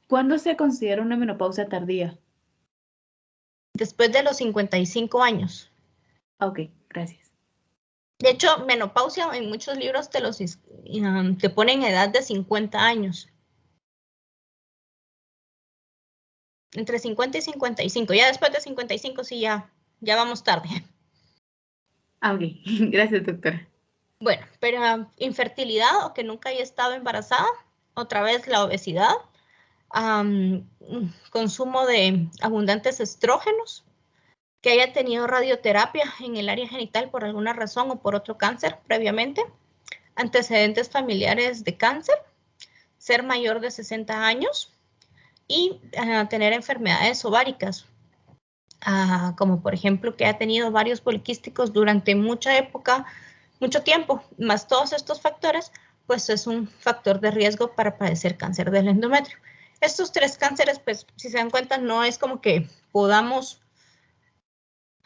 Speaker 3: ¿Cuándo se considera una menopausia tardía?
Speaker 1: Después de los 55 años.
Speaker 3: Ok, gracias.
Speaker 1: De hecho, menopausia en muchos libros te ponen edad de 50 años. Entre 50 y 55. Ya después de 55 sí ya vamos tarde.
Speaker 3: Ok, gracias, doctora.
Speaker 1: Bueno, pero infertilidad o que nunca haya estado embarazada, otra vez la obesidad, consumo de abundantes estrógenos, que haya tenido radioterapia en el área genital por alguna razón o por otro cáncer previamente, antecedentes familiares de cáncer, ser mayor de 60 años y tener enfermedades ováricas, como por ejemplo que ha tenido varios poliquísticos durante mucho tiempo, más todos estos factores, pues es un factor de riesgo para padecer cáncer del endometrio. Estos 3 cánceres, pues si se dan cuenta, no es como que podamos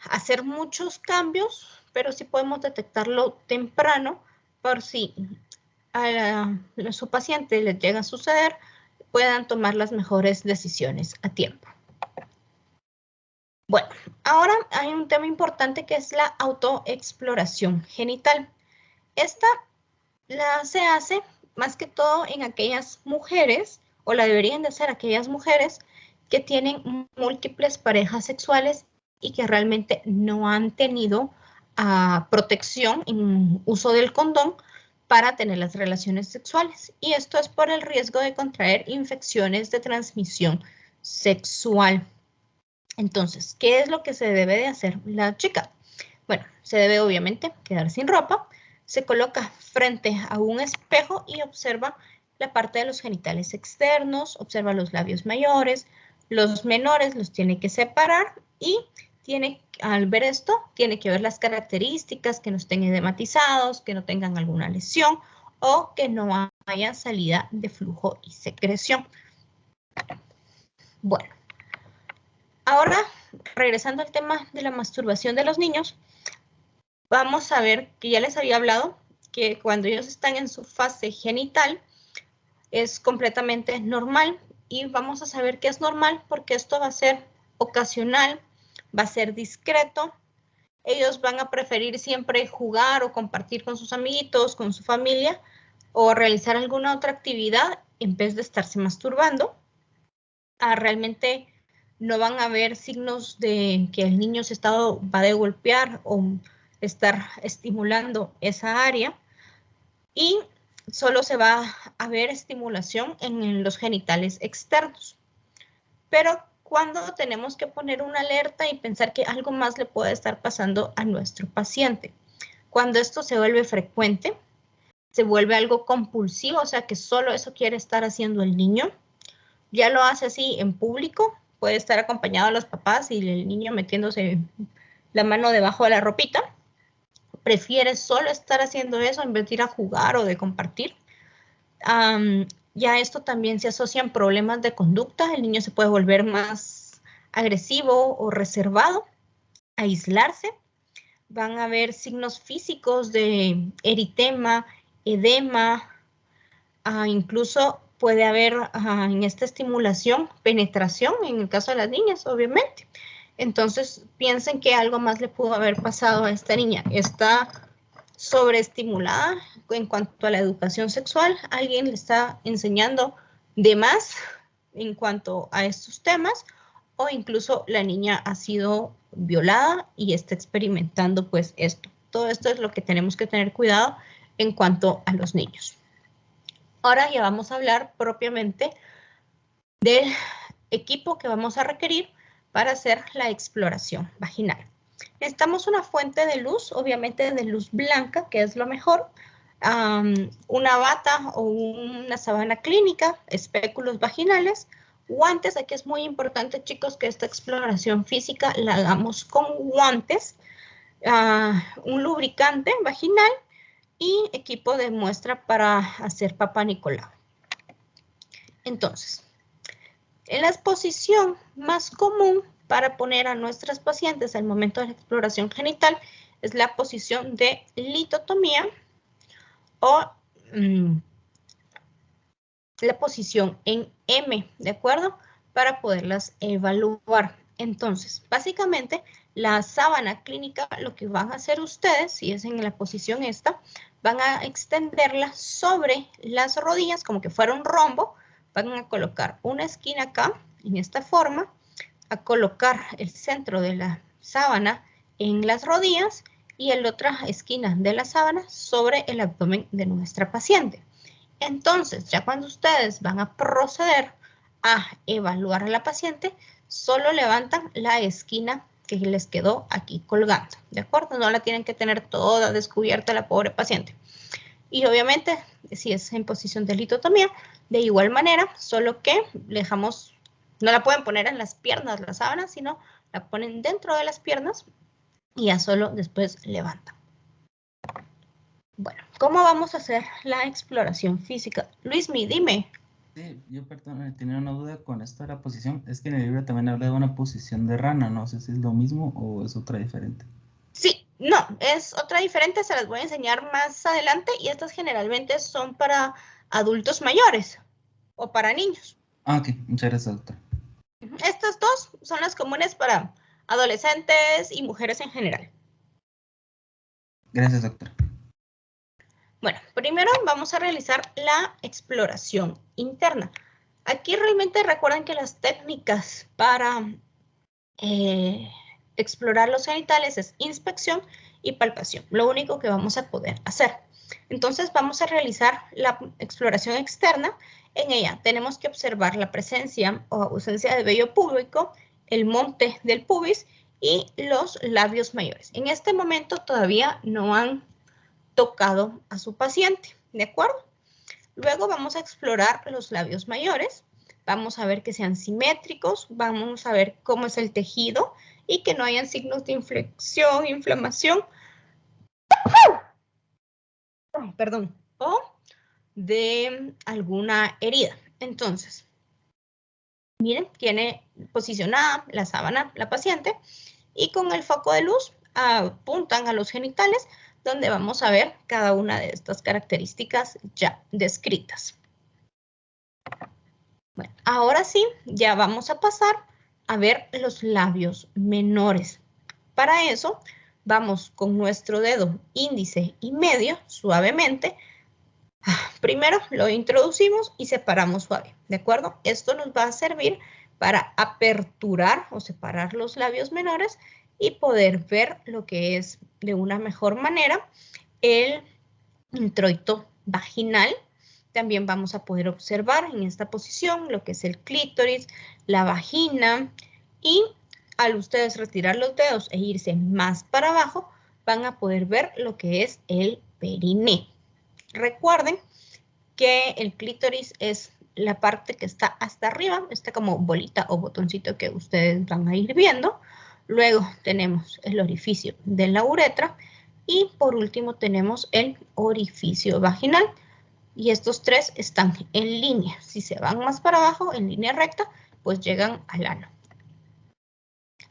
Speaker 1: hacer muchos cambios, pero sí podemos detectarlo temprano por si a su paciente les llega a suceder, puedan tomar las mejores decisiones a tiempo. Bueno, ahora hay un tema importante que es la autoexploración genital. Esta se hace más que todo en aquellas mujeres, o la deberían de hacer aquellas mujeres que tienen múltiples parejas sexuales y que realmente no han tenido protección en uso del condón para tener las relaciones sexuales. Y esto es por el riesgo de contraer infecciones de transmisión sexual. Entonces, ¿qué es lo que se debe de hacer la chica? Bueno, se debe obviamente quedar sin ropa, se coloca frente a un espejo y observa la parte de los genitales externos, observa los labios mayores, los menores los tiene que separar y al ver esto, tiene que ver las características, que no estén edematizados, que no tengan alguna lesión o que no haya salida de flujo y secreción. Bueno, ahora, regresando al tema de la masturbación de los niños, vamos a ver que ya les había hablado que cuando ellos están en su fase genital es completamente normal y vamos a saber que es normal porque esto va a ser ocasional, va a ser discreto. Ellos van a preferir siempre jugar o compartir con sus amiguitos, con su familia o realizar alguna otra actividad en vez de estarse masturbando. Realmente no van a haber signos de que el niño se va a golpear o estar estimulando esa área y solo se va a ver estimulación en los genitales externos. Pero cuando tenemos que poner una alerta y pensar que algo más le puede estar pasando a nuestro paciente. Cuando esto se vuelve frecuente, se vuelve algo compulsivo, o sea que solo eso quiere estar haciendo el niño. Ya lo hace así en público, puede estar acompañado de los papás y el niño metiéndose la mano debajo de la ropita. Prefiere solo estar haciendo eso en vez de ir a jugar o de compartir. Ya esto también se asocian problemas de conducta. El niño se puede volver más agresivo o reservado, aislarse. Van a haber signos físicos de eritema, edema, incluso puede haber en esta estimulación penetración, en el caso de las niñas, obviamente. Entonces, piensen que algo más le pudo haber pasado a esta niña. Está sobreestimulada en cuanto a la educación sexual. Alguien le está enseñando de más en cuanto a estos temas, o incluso la niña ha sido violada y está experimentando pues esto. Todo esto es lo que tenemos que tener cuidado en cuanto a los niños. Ahora ya vamos a hablar propiamente del equipo que vamos a requerir para hacer la exploración vaginal. Necesitamos una fuente de luz, obviamente de luz blanca, que es lo mejor, una bata o una sábana clínica, espéculos vaginales, guantes. Aquí es muy importante, chicos, que esta exploración física la hagamos con guantes, un lubricante vaginal y equipo de muestra para hacer Papá Nicolau. Entonces, en la exposición más común para poner a nuestras pacientes al momento de la exploración genital es la posición de litotomía o la posición en M, ¿de acuerdo? Para poderlas evaluar. Entonces, básicamente, la sábana clínica, lo que van a hacer ustedes, si es en la posición esta, van a extenderla sobre las rodillas como que fuera un rombo. Van a colocar una esquina acá, en esta forma, a colocar el centro de la sábana en las rodillas y la otra esquina de la sábana sobre el abdomen de nuestra paciente. Entonces, ya cuando ustedes van a proceder a evaluar a la paciente, solo levantan la esquina que les quedó aquí colgando, ¿de acuerdo? No la tienen que tener toda descubierta la pobre paciente. Y obviamente, si es en posición de litotomía, de igual manera, solo que le dejamos, no la pueden poner en las piernas la sábana, sino la ponen dentro de las piernas y ya solo después levantan. Bueno, ¿cómo vamos a hacer la exploración física? Luismi, dime.
Speaker 4: Sí, yo perdón, tenía una duda con esto de la posición. Es que en el libro también habla de una posición de rana. No sé si es lo mismo o es otra diferente.
Speaker 1: Sí, no, es otra diferente. Se las voy a enseñar más adelante y estas generalmente son para adultos mayores o para niños.
Speaker 4: Ah, ok. Muchas gracias, doctor.
Speaker 1: Estas dos son las comunes para adolescentes y mujeres en general.
Speaker 4: Gracias, doctor.
Speaker 1: Bueno, primero vamos a realizar la exploración interna. Aquí realmente recuerden que las técnicas para explorar los genitales es inspección y palpación, lo único que vamos a poder hacer. Entonces vamos a realizar la exploración externa. En ella tenemos que observar la presencia o ausencia de vello púbico, el monte del pubis y los labios mayores. En este momento todavía no han tocado a su paciente, ¿de acuerdo? Luego vamos a explorar los labios mayores. Vamos a ver que sean simétricos, vamos a ver cómo es el tejido y que no hayan signos de inflexión, inflamación, perdón, o de alguna herida. Entonces, miren, tiene posicionada la sábana la paciente y con el foco de luz apuntan a los genitales donde vamos a ver cada una de estas características ya descritas. Bueno, ahora sí, ya vamos a pasar a ver los labios menores. Para eso, vamos con nuestro dedo índice y medio, suavemente. Primero lo introducimos y separamos suave, ¿de acuerdo? Esto nos va a servir para aperturar o separar los labios menores y poder ver lo que es de una mejor manera el introito vaginal. También vamos a poder observar en esta posición lo que es el clítoris, la vagina, y al ustedes retirar los dedos e irse más para abajo, van a poder ver lo que es el periné. Recuerden que el clítoris es la parte que está hasta arriba, está como bolita o botoncito que ustedes van a ir viendo. Luego tenemos el orificio de la uretra y por último tenemos el orificio vaginal. Y estos tres están en línea. Si se van más para abajo, en línea recta, pues llegan al ano.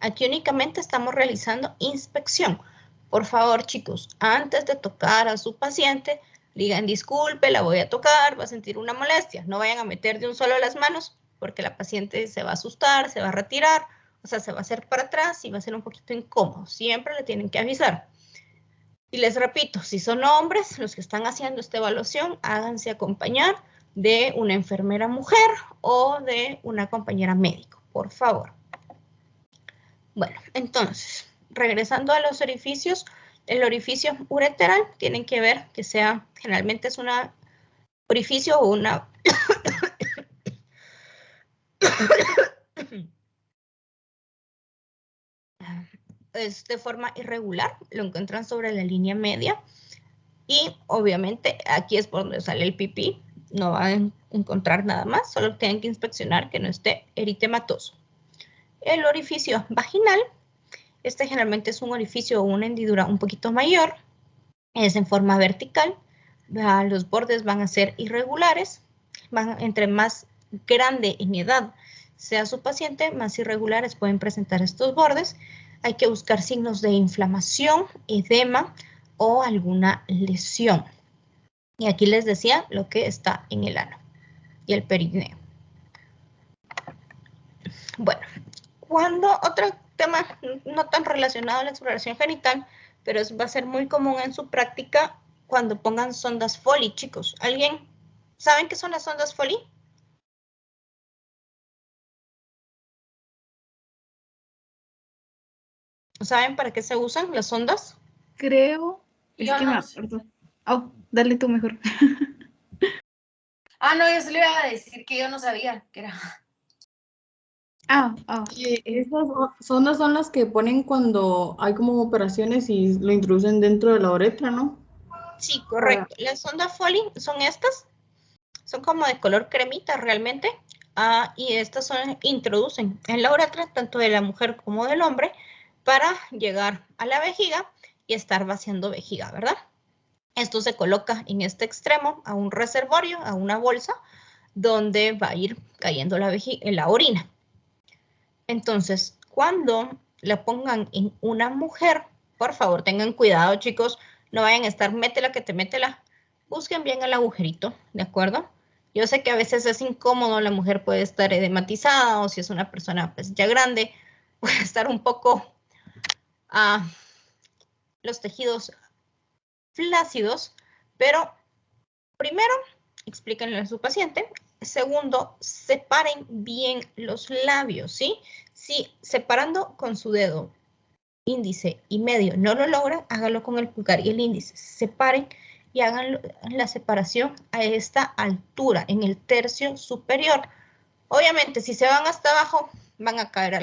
Speaker 1: Aquí únicamente estamos realizando inspección. Por favor, chicos, antes de tocar a su paciente, digan, disculpe, la voy a tocar, va a sentir una molestia. No vayan a meter de un solo las manos, porque la paciente se va a asustar, se va a retirar, o sea, se va a hacer para atrás y va a ser un poquito incómodo. Siempre le tienen que avisar. Y les repito, si son hombres los que están haciendo esta evaluación, háganse acompañar de una enfermera mujer o de una compañera médico, por favor. Bueno, entonces, regresando a los orificios, el orificio ureteral tienen que ver que sea, generalmente es un orificio o una... es de forma irregular, lo encuentran sobre la línea media y obviamente aquí es por donde sale el pipí, no van a encontrar nada más, solo tienen que inspeccionar que no esté eritematoso. El orificio vaginal, este generalmente es un orificio o una hendidura un poquito mayor, es en forma vertical, los bordes van a ser irregulares, entre más grande en edad sea su paciente, más irregulares pueden presentar estos bordes. Hay que buscar signos de inflamación, edema o alguna lesión. Y aquí les decía lo que está en el ano y el perineo. Bueno, otro tema no tan relacionado a la exploración genital, pero va a ser muy común en su práctica cuando pongan sondas Foley, chicos. ¿Alguien saben qué son las sondas Foley? ¿Saben para qué se usan las sondas?
Speaker 3: Creo, es
Speaker 6: Yo
Speaker 3: que
Speaker 6: no
Speaker 3: me
Speaker 6: sé.
Speaker 3: acuerdo. Oh, dale tú mejor.
Speaker 6: Ah, no, yo se le iba a decir que yo no sabía que era.
Speaker 13: Esas sondas son las que ponen cuando hay como operaciones y lo introducen dentro de la uretra, ¿no?
Speaker 1: Sí, correcto. Las sondas Foley son estas. Son como de color cremita realmente. Y estas introducen en la uretra tanto de la mujer como del hombre para llegar a la vejiga y estar vaciando vejiga, ¿verdad? Esto se coloca en este extremo a un reservorio, a una bolsa, donde va a ir cayendo la orina. Entonces, cuando la pongan en una mujer, por favor, tengan cuidado, chicos, no vayan a estar, métela que te métela. Busquen bien el agujerito, ¿de acuerdo? Yo sé que a veces es incómodo, la mujer puede estar edematizada o si es una persona pues, ya grande, puede estar un poco los tejidos flácidos, pero primero, explíquenle a su paciente. Segundo, separen bien los labios, ¿sí? Si separando con su dedo índice y medio no lo logran, háganlo con el pulgar y el índice. Separen y hagan la separación a esta altura, en el tercio superior. Obviamente, si se van hasta abajo, van a caer a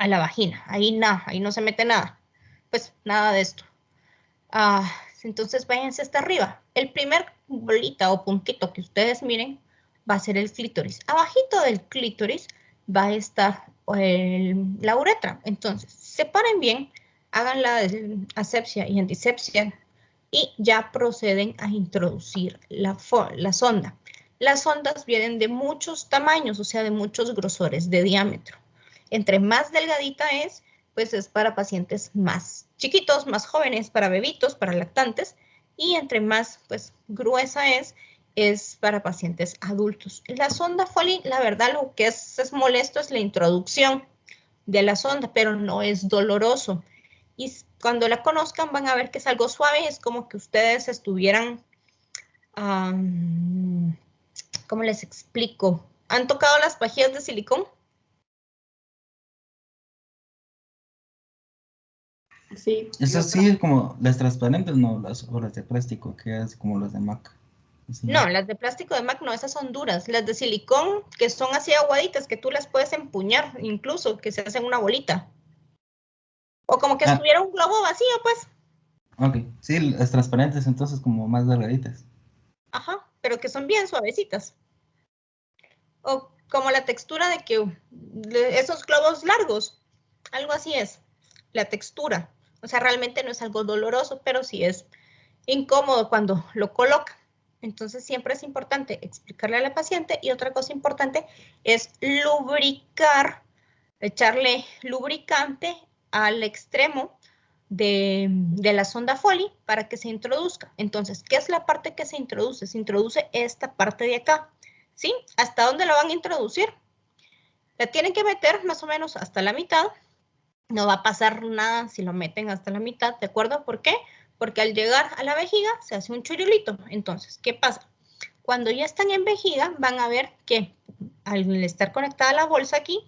Speaker 1: la vagina. Ahí no se mete nada. Pues nada de esto. Entonces váyanse hasta arriba. El primer bolita o puntito que ustedes miren va a ser el clítoris. Abajito del clítoris va a estar la uretra. Entonces, separen bien, hagan la asepsia y antisepsia y ya proceden a introducir la sonda. Las sondas vienen de muchos tamaños, o sea, de muchos grosores de diámetro. Entre más delgadita es, pues es para pacientes más chiquitos, más jóvenes, para bebitos, para lactantes, y entre más pues gruesa es es para pacientes adultos. La sonda Foley, la verdad, lo que es molesto es la introducción de la sonda, pero no es doloroso. Y cuando la conozcan van a ver que es algo suave, es como que ustedes estuvieran, ¿cómo les explico? ¿Han tocado las pajillas de silicón?
Speaker 13: Sí.
Speaker 14: Esas sí, como las transparentes, no, o las de plástico, que es como las de Mac. Así.
Speaker 1: No, las de plástico de MAC no, esas son duras. Las de silicón, que son así aguaditas, que tú las puedes empuñar, incluso, que se hacen una bolita. O como que estuviera un globo vacío, pues.
Speaker 14: Ok, sí, las transparentes, entonces como más delgaditas.
Speaker 1: Ajá, pero que son bien suavecitas. O como la textura de que esos globos largos, algo así es, la textura. O sea, realmente no es algo doloroso, pero sí es incómodo cuando lo coloca. Entonces siempre es importante explicarle a la paciente, y otra cosa importante es lubricar, echarle lubricante al extremo de la sonda Foley para que se introduzca. Entonces, ¿qué es la parte que se introduce? Se introduce esta parte de acá, ¿sí? ¿Hasta dónde la van a introducir? La tienen que meter más o menos hasta la mitad. No va a pasar nada si lo meten hasta la mitad, ¿de acuerdo? ¿Por qué? Porque al llegar a la vejiga se hace un churulito. Entonces, ¿qué pasa? Cuando ya están en vejiga, van a ver que al estar conectada la bolsa aquí,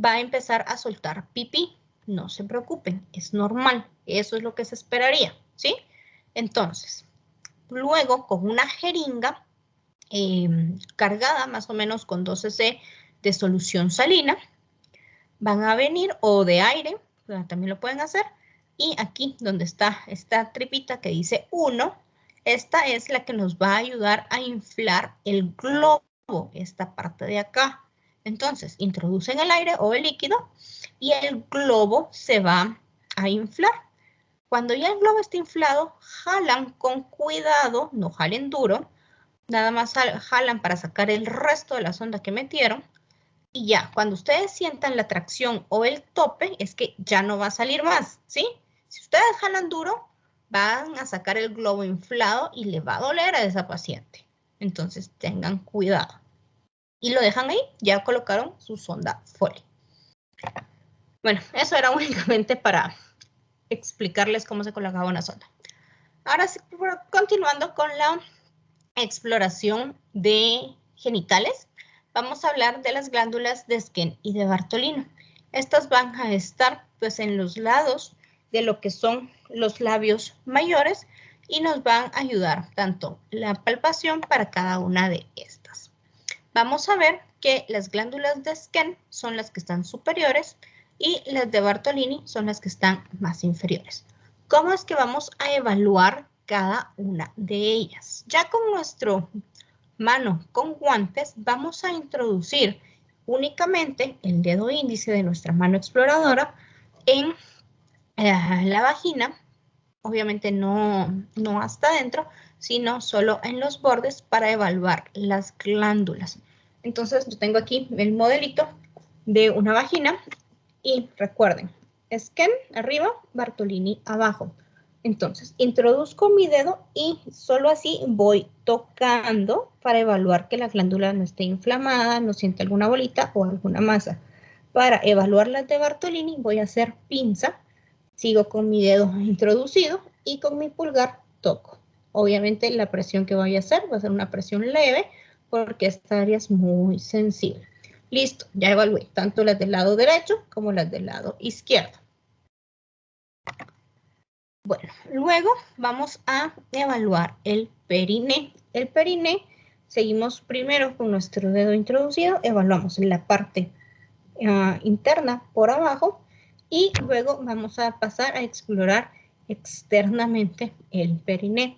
Speaker 1: va a empezar a soltar pipí. No se preocupen, es normal. Eso es lo que se esperaría, ¿sí? Entonces, luego con una jeringa cargada más o menos con 2 cc de solución salina, van a venir, o de aire, también lo pueden hacer, y aquí donde está esta tripita que dice 1, esta es la que nos va a ayudar a inflar el globo, esta parte de acá. Entonces, introducen el aire o el líquido y el globo se va a inflar. Cuando ya el globo está inflado, jalan con cuidado, no jalen duro, nada más jalan para sacar el resto de la sonda que metieron. Y ya, cuando ustedes sientan la tracción o el tope, es que ya no va a salir más, ¿sí? Si ustedes jalan duro, van a sacar el globo inflado y le va a doler a esa paciente. Entonces, tengan cuidado. Y lo dejan ahí, ya colocaron su sonda Foley. Bueno, eso era únicamente para explicarles cómo se colocaba una sonda. Ahora sí, continuando con la exploración de genitales, vamos a hablar de las glándulas de Skene y de Bartolino. Estas van a estar pues en los lados de lo que son los labios mayores y nos van a ayudar tanto la palpación para cada una de estas. Vamos a ver que las glándulas de Skene son las que están superiores y las de Bartolini son las que están más inferiores. ¿Cómo es que vamos a evaluar cada una de ellas? Ya con nuestro mano con guantes vamos a introducir únicamente el dedo índice de nuestra mano exploradora en la vagina, obviamente no hasta adentro, sino solo en los bordes para evaluar las glándulas. Entonces yo tengo aquí el modelito de una vagina y recuerden, Skene arriba, Bartolini abajo. Entonces, introduzco mi dedo y solo así voy tocando para evaluar que la glándula no esté inflamada, no sienta alguna bolita o alguna masa. Para evaluar las de Bartolini voy a hacer pinza, sigo con mi dedo introducido y con mi pulgar toco. Obviamente la presión que voy a hacer va a ser una presión leve porque esta área es muy sensible. Listo, ya evalué tanto las del lado derecho como las del lado izquierdo. Bueno, luego vamos a evaluar el periné. El periné, seguimos primero con nuestro dedo introducido, evaluamos la parte interna por abajo y luego vamos a pasar a explorar externamente el periné.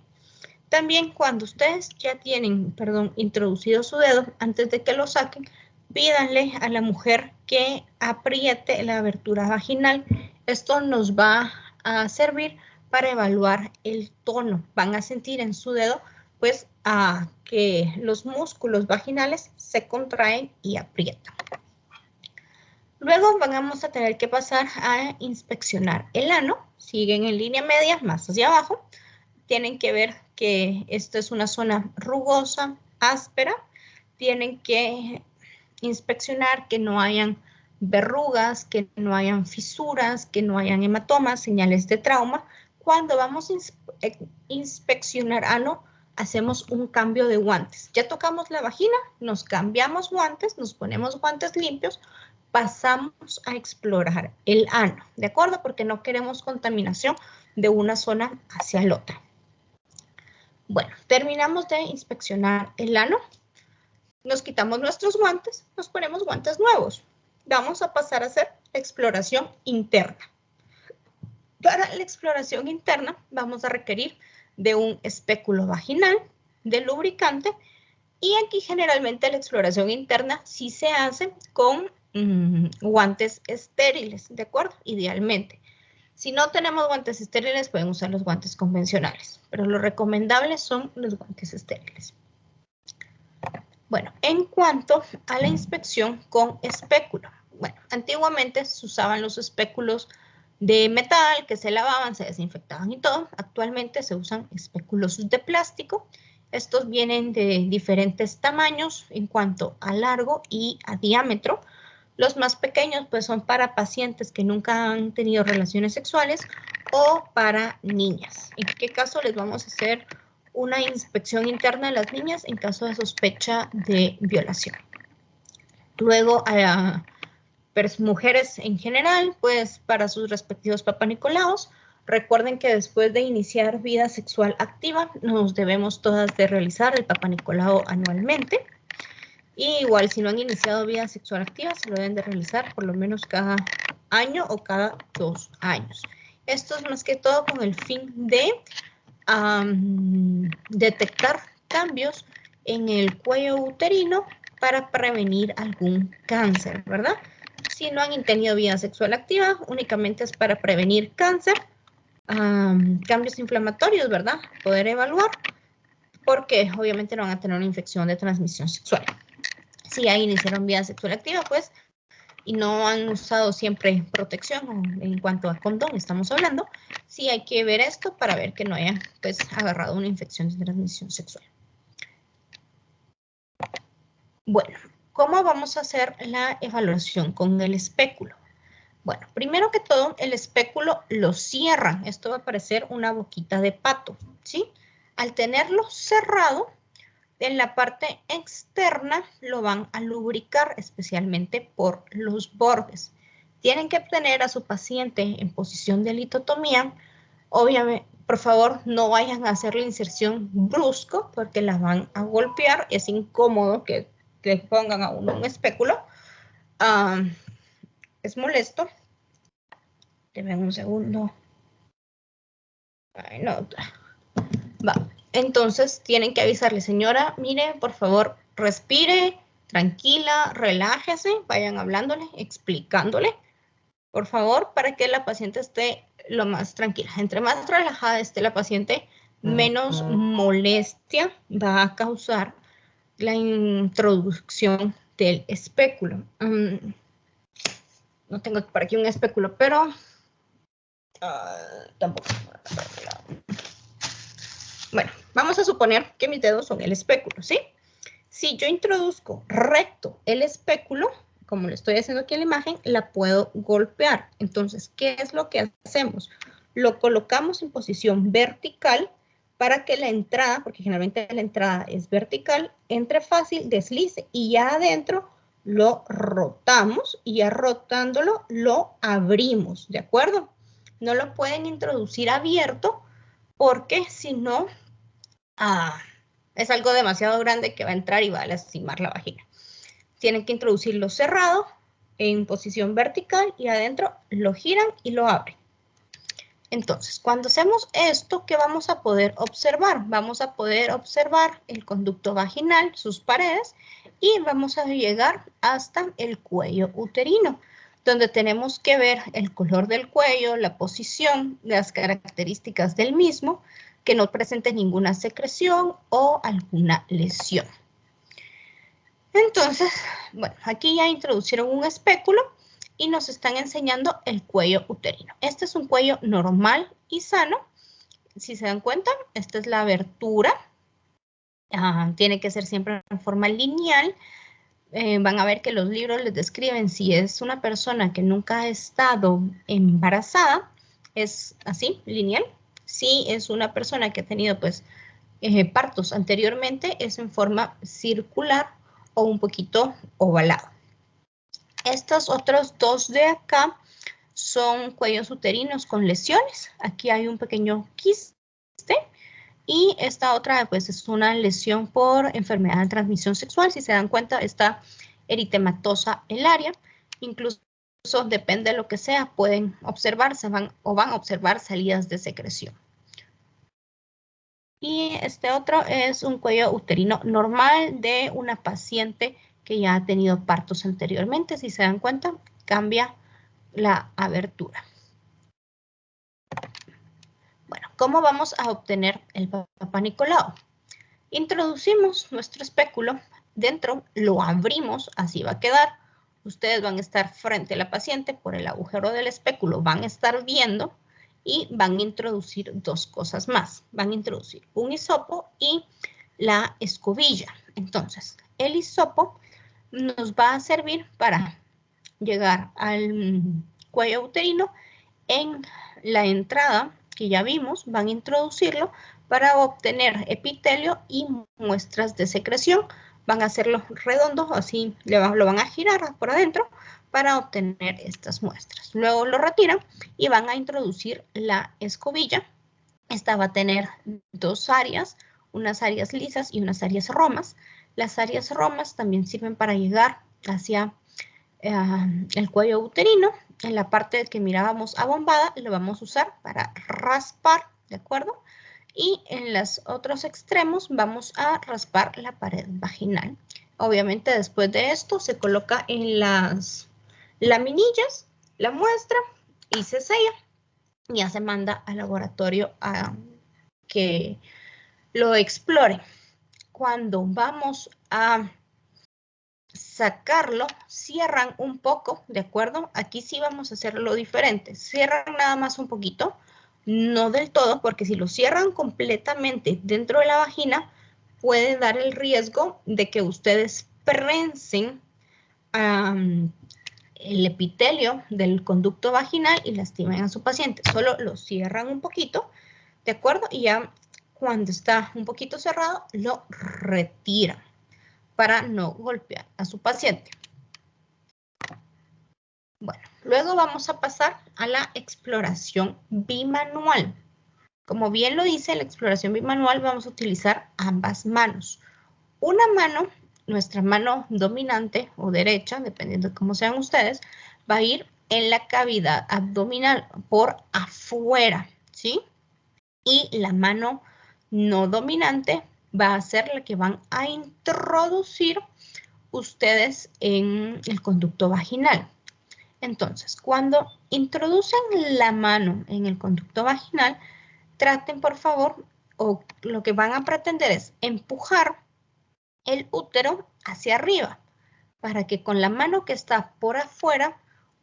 Speaker 1: También cuando ustedes ya tienen, introducido su dedo, antes de que lo saquen, pídanle a la mujer que apriete la abertura vaginal. Esto nos va a servir para evaluar el tono. Van a sentir en su dedo, pues, que los músculos vaginales se contraen y aprietan. Luego vamos a tener que pasar a inspeccionar el ano. Siguen en línea media, más hacia abajo. tienen que ver que esta es una zona rugosa, áspera. Tienen que inspeccionar que no hayan verrugas, que no hayan fisuras, que no hayan hematomas, señales de trauma. Cuando vamos a inspeccionar ano, hacemos un cambio de guantes. Ya tocamos la vagina, nos cambiamos guantes, nos ponemos guantes limpios, pasamos a explorar el ano, ¿de acuerdo? Porque no queremos contaminación de una zona hacia la otra. Bueno, terminamos de inspeccionar el ano. Nos quitamos nuestros guantes, nos ponemos guantes nuevos. Vamos a pasar a hacer exploración interna. Para la exploración interna vamos a requerir de un espéculo vaginal, de lubricante, y aquí generalmente la exploración interna sí se hace con guantes estériles, ¿de acuerdo? Idealmente. Si no tenemos guantes estériles, pueden usar los guantes convencionales, pero lo recomendable son los guantes estériles. Bueno, en cuanto a la inspección con espéculo. Bueno, antiguamente se usaban los espéculos de metal que se lavaban, se desinfectaban y todo. Actualmente se usan espéculos de plástico. Estos vienen de diferentes tamaños en cuanto a largo y a diámetro. Los más pequeños pues son para pacientes que nunca han tenido relaciones sexuales o para niñas. ¿En qué caso les vamos a hacer una inspección interna de las niñas en caso de sospecha de violación? Luego a mujeres en general, pues para sus respectivos papanicolao. Recuerden que después de iniciar vida sexual activa, nos debemos todas de realizar el papanicolao anualmente. Y igual, si no han iniciado vida sexual activa, se lo deben de realizar por lo menos cada año o cada 2 años. Esto es más que todo con el fin de detectar cambios en el cuello uterino para prevenir algún cáncer, ¿verdad? Si no han tenido vida sexual activa, únicamente es para prevenir cáncer, cambios inflamatorios, ¿verdad? Poder evaluar, porque obviamente no van a tener una infección de transmisión sexual. Si ya iniciaron vida sexual activa, pues, y no han usado siempre protección en cuanto a condón, estamos hablando, sí hay que ver esto para ver que no hayan, pues, agarrado una infección de transmisión sexual. Bueno, ¿cómo vamos a hacer la evaluación con el espéculo? Bueno, primero que todo, el espéculo lo cierran. Esto va a parecer una boquita de pato, ¿sí? Al tenerlo cerrado, en la parte externa lo van a lubricar, especialmente por los bordes. Tienen que tener a su paciente en posición de litotomía. Obviamente, por favor, no vayan a hacer la inserción brusco porque la van a golpear. Es incómodo que le pongan a uno un espéculo. Es molesto. Denme un segundo. Ay, no. Va. Entonces, tienen que avisarle, señora, mire, por favor, respire, tranquila, relájese, vayan hablándole, explicándole, por favor, para que la paciente esté lo más tranquila. Entre más relajada esté la paciente, menos molestia va a causar la introducción del espéculo. No tengo por aquí un espéculo, pero tampoco. Bueno, vamos a suponer que mis dedos son el espéculo, ¿sí? Si yo introduzco recto el espéculo, como lo estoy haciendo aquí en la imagen, la puedo golpear. Entonces, ¿qué es lo que hacemos? Lo colocamos en posición vertical para que la entrada, porque generalmente la entrada es vertical, entre fácil, deslice y ya adentro lo rotamos y ya rotándolo lo abrimos, ¿de acuerdo? No lo pueden introducir abierto porque si no, es algo demasiado grande que va a entrar y va a lastimar la vagina. Tienen que introducirlo cerrado en posición vertical y adentro lo giran y lo abren. Entonces, cuando hacemos esto, ¿qué vamos a poder observar? Vamos a poder observar el conducto vaginal, sus paredes, y vamos a llegar hasta el cuello uterino, donde tenemos que ver el color del cuello, la posición, las características del mismo, que no presente ninguna secreción o alguna lesión. Entonces, bueno, aquí ya introducieron un espéculo y nos están enseñando el cuello uterino. Este es un cuello normal y sano. si se dan cuenta, esta es la abertura. Tiene que ser siempre en forma lineal. Van a ver que los libros les describen si es una persona que nunca ha estado embarazada, es así, lineal. Si es una persona que ha tenido pues partos anteriormente, es en forma circular o un poquito ovalado. Estos otros dos de acá son cuellos uterinos con lesiones. Aquí hay un pequeño quiste. Y esta otra pues es una lesión por enfermedad de transmisión sexual. Si se dan cuenta, está eritematosa el área. Incluso depende de lo que sea, pueden observarse van a observar salidas de secreción. Y este otro es un cuello uterino normal de una paciente que ya ha tenido partos anteriormente. Si se dan cuenta, cambia la abertura. Bueno, ¿cómo vamos a obtener el Papá Nicolau? Introducimos nuestro espéculo, dentro lo abrimos, así va a quedar. Ustedes van a estar frente a la paciente por el agujero del espéculo, van a estar viendo y van a introducir dos cosas más. Van a introducir un hisopo y la escobilla. Entonces, el hisopo nos va a servir para llegar al cuello uterino en la entrada que ya vimos, van a introducirlo para obtener epitelio y muestras de secreción. Van a hacerlo redondo, así lo van a girar por adentro para obtener estas muestras. Luego lo retiran y van a introducir la escobilla. Esta va a tener dos áreas, unas áreas lisas y unas áreas romas. Las áreas romas también sirven para llegar hacia el cuello uterino. En la parte que mirábamos abombada, lo vamos a usar para raspar, ¿de acuerdo? Y en los otros extremos vamos a raspar la pared vaginal. Obviamente después de esto se coloca en las laminillas la muestra y se sella. Y ya se manda al laboratorio a que lo explore. Cuando vamos a sacarlo, cierran un poco, ¿de acuerdo? Aquí sí vamos a hacerlo diferente. Cierran nada más un poquito, no del todo, porque si lo cierran completamente dentro de la vagina, puede dar el riesgo de que ustedes prensen el epitelio del conducto vaginal y lastimen a su paciente. Solo lo cierran un poquito, ¿de acuerdo? Y ya cuando está un poquito cerrado, lo retiran para no golpear a su paciente. Bueno, luego vamos a pasar a la exploración bimanual. Como bien lo dice, la exploración bimanual vamos a utilizar ambas manos. Una mano, nuestra mano dominante o derecha, dependiendo de cómo sean ustedes, va a ir en la cavidad abdominal por afuera, ¿sí? Y la mano no dominante va a ser la que van a introducir ustedes en el conducto vaginal. Entonces, cuando introducen la mano en el conducto vaginal, traten por favor, o lo que van a pretender es empujar el útero hacia arriba, para que con la mano que está por afuera,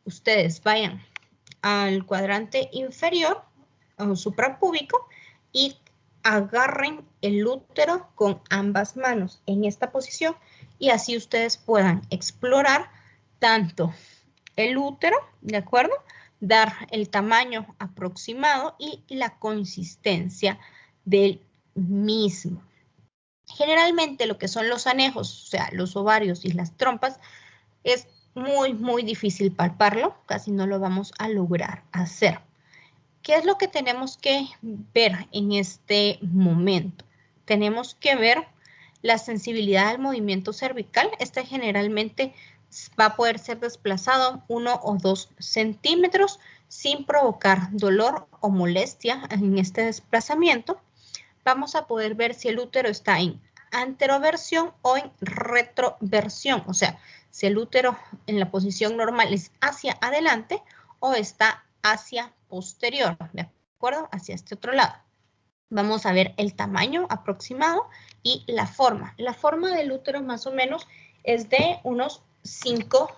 Speaker 1: ustedes vayan al cuadrante inferior, o suprapúbico, y agarren el útero con ambas manos en esta posición, y así ustedes puedan explorar tanto el útero, ¿de acuerdo? Dar el tamaño aproximado y la consistencia del mismo. Generalmente lo que son los anejos, o sea, los ovarios y las trompas, es muy difícil palparlo, casi no lo vamos a lograr hacer. ¿Qué es lo que tenemos que ver en este momento? Tenemos que ver la sensibilidad al movimiento cervical. Este generalmente va a poder ser desplazado 1 o 2 centímetros sin provocar dolor o molestia en este desplazamiento. Vamos a poder ver si el útero está en anteroversión o en retroversión. O sea, si el útero en la posición normal es hacia adelante o está hacia posterior, ¿de acuerdo? Hacia este otro lado. Vamos a ver el tamaño aproximado y la forma. La forma del útero más o menos es de unos 5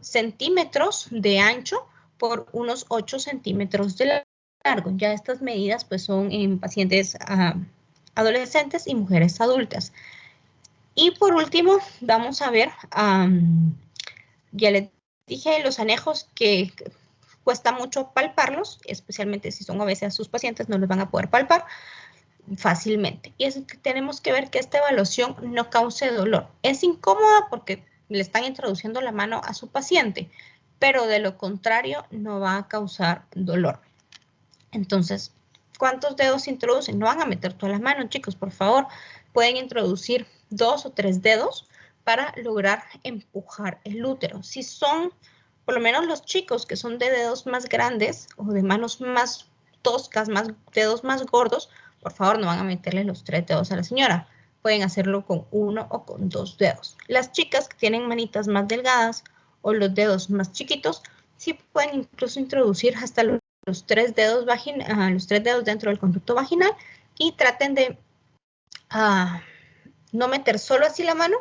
Speaker 1: centímetros de ancho por unos 8 centímetros de largo. Ya estas medidas pues son en pacientes adolescentes y mujeres adultas. Y por último, vamos a ver, ya les dije los anejos que cuesta mucho palparlos, especialmente si son a veces a sus pacientes, no los van a poder palpar fácilmente. Y es que tenemos que ver que esta evaluación no cause dolor. Es incómoda porque le están introduciendo la mano a su paciente, pero de lo contrario no va a causar dolor. Entonces, ¿cuántos dedos introducen? No van a meter todas las manos, chicos, por favor. Pueden introducir 2 o 3 dedos para lograr empujar el útero. Si son, por lo menos los chicos que son de dedos más grandes o de manos más toscas, dedos más gordos, por favor, no van a meterle los 3 dedos a la señora. Pueden hacerlo con 1 o con 2 dedos. Las chicas que tienen manitas más delgadas o los dedos más chiquitos, sí pueden incluso introducir hasta los 3 dedos dentro del conducto vaginal y traten de no meter solo así la mano,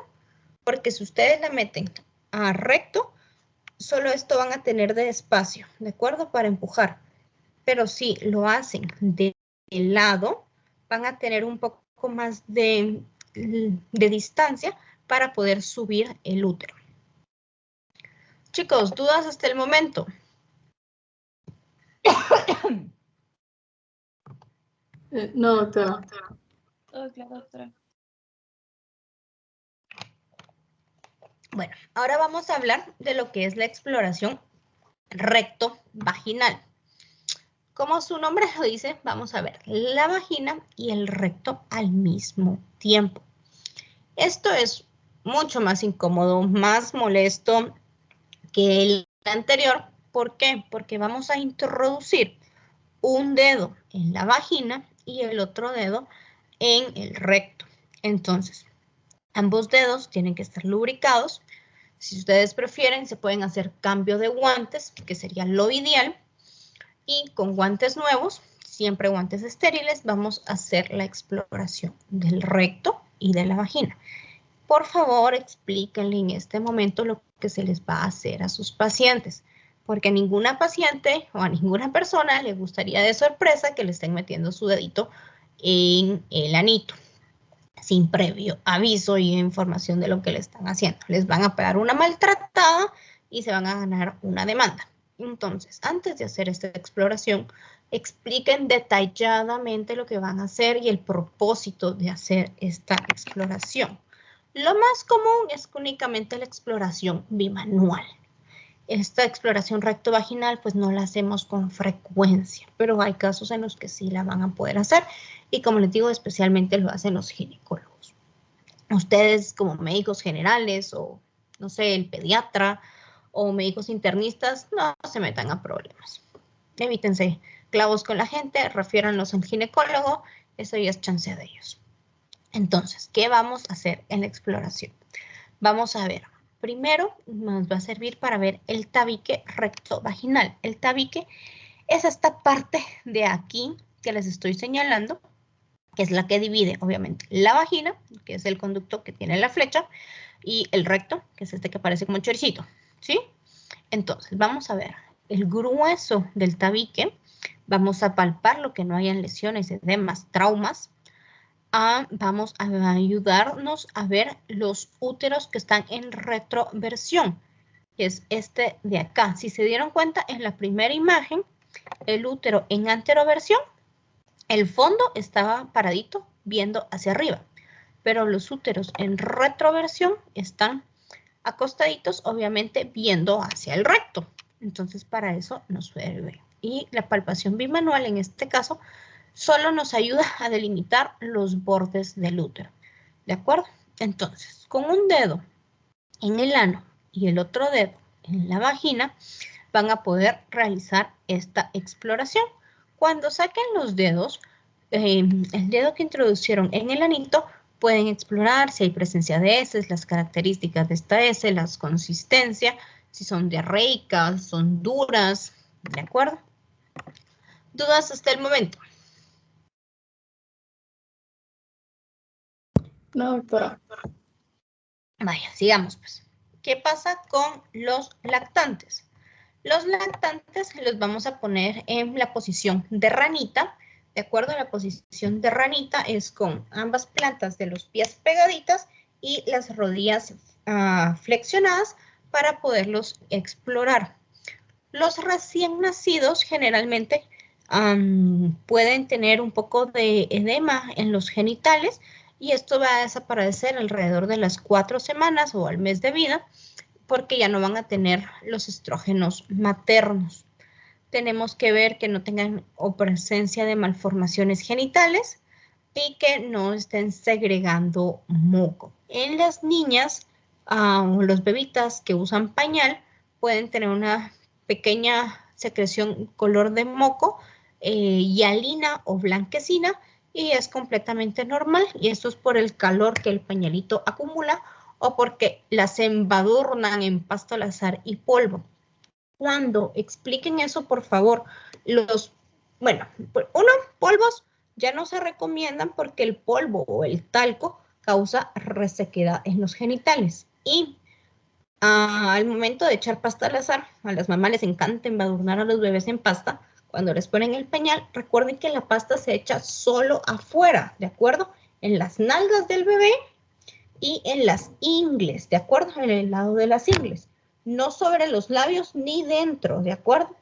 Speaker 1: porque si ustedes la meten recto, solo esto van a tener de espacio, ¿de acuerdo? Para empujar. Pero si lo hacen de lado, van a tener un poco más de distancia para poder subir el útero. Chicos, ¿dudas hasta el momento?
Speaker 13: No, doctora.
Speaker 9: Todo claro, doctora.
Speaker 1: Bueno, ahora vamos a hablar de lo que es la exploración recto-vaginal. Como su nombre lo dice, vamos a ver la vagina y el recto al mismo tiempo. Esto es mucho más incómodo, más molesto que el anterior. ¿Por qué? Porque vamos a introducir un dedo en la vagina y el otro dedo en el recto. Entonces, ambos dedos tienen que estar lubricados. Si ustedes prefieren, se pueden hacer cambio de guantes, que sería lo ideal. Y con guantes nuevos, siempre guantes estériles, vamos a hacer la exploración del recto y de la vagina. Por favor, explíquenle en este momento lo que se les va a hacer a sus pacientes, porque a ninguna paciente o a ninguna persona le gustaría de sorpresa que le estén metiendo su dedito en el anito, sin previo aviso y información de lo que le están haciendo. Les van a pegar una maltratada y se van a ganar una demanda. Entonces, antes de hacer esta exploración, expliquen detalladamente lo que van a hacer y el propósito de hacer esta exploración. Lo más común es únicamente la exploración bimanual. Esta exploración rectovaginal pues no la hacemos con frecuencia, pero hay casos en los que sí la van a poder hacer y como les digo, especialmente lo hacen los ginecólogos. Ustedes como médicos generales o no sé, el pediatra o médicos internistas, no se metan a problemas. Evítense clavos con la gente, refiéranlos al ginecólogo, eso ya es chance de ellos. Entonces, ¿qué vamos a hacer en la exploración? Vamos a ver, primero nos va a servir para ver el tabique rectovaginal. El tabique es esta parte de aquí que les estoy señalando, que es la que divide, obviamente, la vagina, que es el conducto que tiene la flecha, y el recto, que es este que parece como choricito, ¿sí? Entonces, vamos a ver el grueso del tabique. Vamos a palpar lo que no hayan lesiones, edemas, traumas. Vamos a ayudarnos a ver los úteros que están en retroversión, que es este de acá. Si se dieron cuenta, en la primera imagen, el útero en anteroversión, el fondo estaba paradito viendo hacia arriba, pero los úteros en retroversión están acostaditos, obviamente viendo hacia el recto. Entonces, para eso nos sirve. Y la palpación bimanual, en este caso, solo nos ayuda a delimitar los bordes del útero. ¿De acuerdo? Entonces, con un dedo en el ano y el otro dedo en la vagina, van a poder realizar esta exploración. Cuando saquen los dedos, el dedo que introducieron en el anito, pueden explorar si hay presencia de heces, las características de esta heces, las consistencias, si son diarreicas, son duras, ¿de acuerdo? ¿Dudas hasta el momento?
Speaker 13: No, doctora.
Speaker 1: Vaya, sigamos pues. ¿Qué pasa con los lactantes? Los lactantes los vamos a poner en la posición de ranita. De acuerdo a la posición de ranita es con ambas plantas de los pies pegaditas y las rodillas flexionadas para poderlos explorar. Los recién nacidos generalmente pueden tener un poco de edema en los genitales y esto va a desaparecer alrededor de las 4 semanas o al mes de vida porque ya no van a tener los estrógenos maternos. Tenemos que ver que no tengan o presencia de malformaciones genitales y que no estén segregando moco. En las niñas o los bebitas que usan pañal pueden tener una pequeña secreción color de moco, hialina o blanquecina, y es completamente normal, y esto es por el calor que el pañalito acumula o porque las embadurnan en pasto al azar y polvo. Cuando expliquen eso, por favor, polvos ya no se recomiendan porque el polvo o el talco causa resequedad en los genitales. Y al momento de echar pasta al azar, a las mamás les encanta embadurnar a los bebés en pasta. Cuando les ponen el pañal, recuerden que la pasta se echa solo afuera, ¿de acuerdo? En las nalgas del bebé y en las ingles, ¿de acuerdo? En el lado de las ingles. No sobre los labios ni dentro, ¿de acuerdo?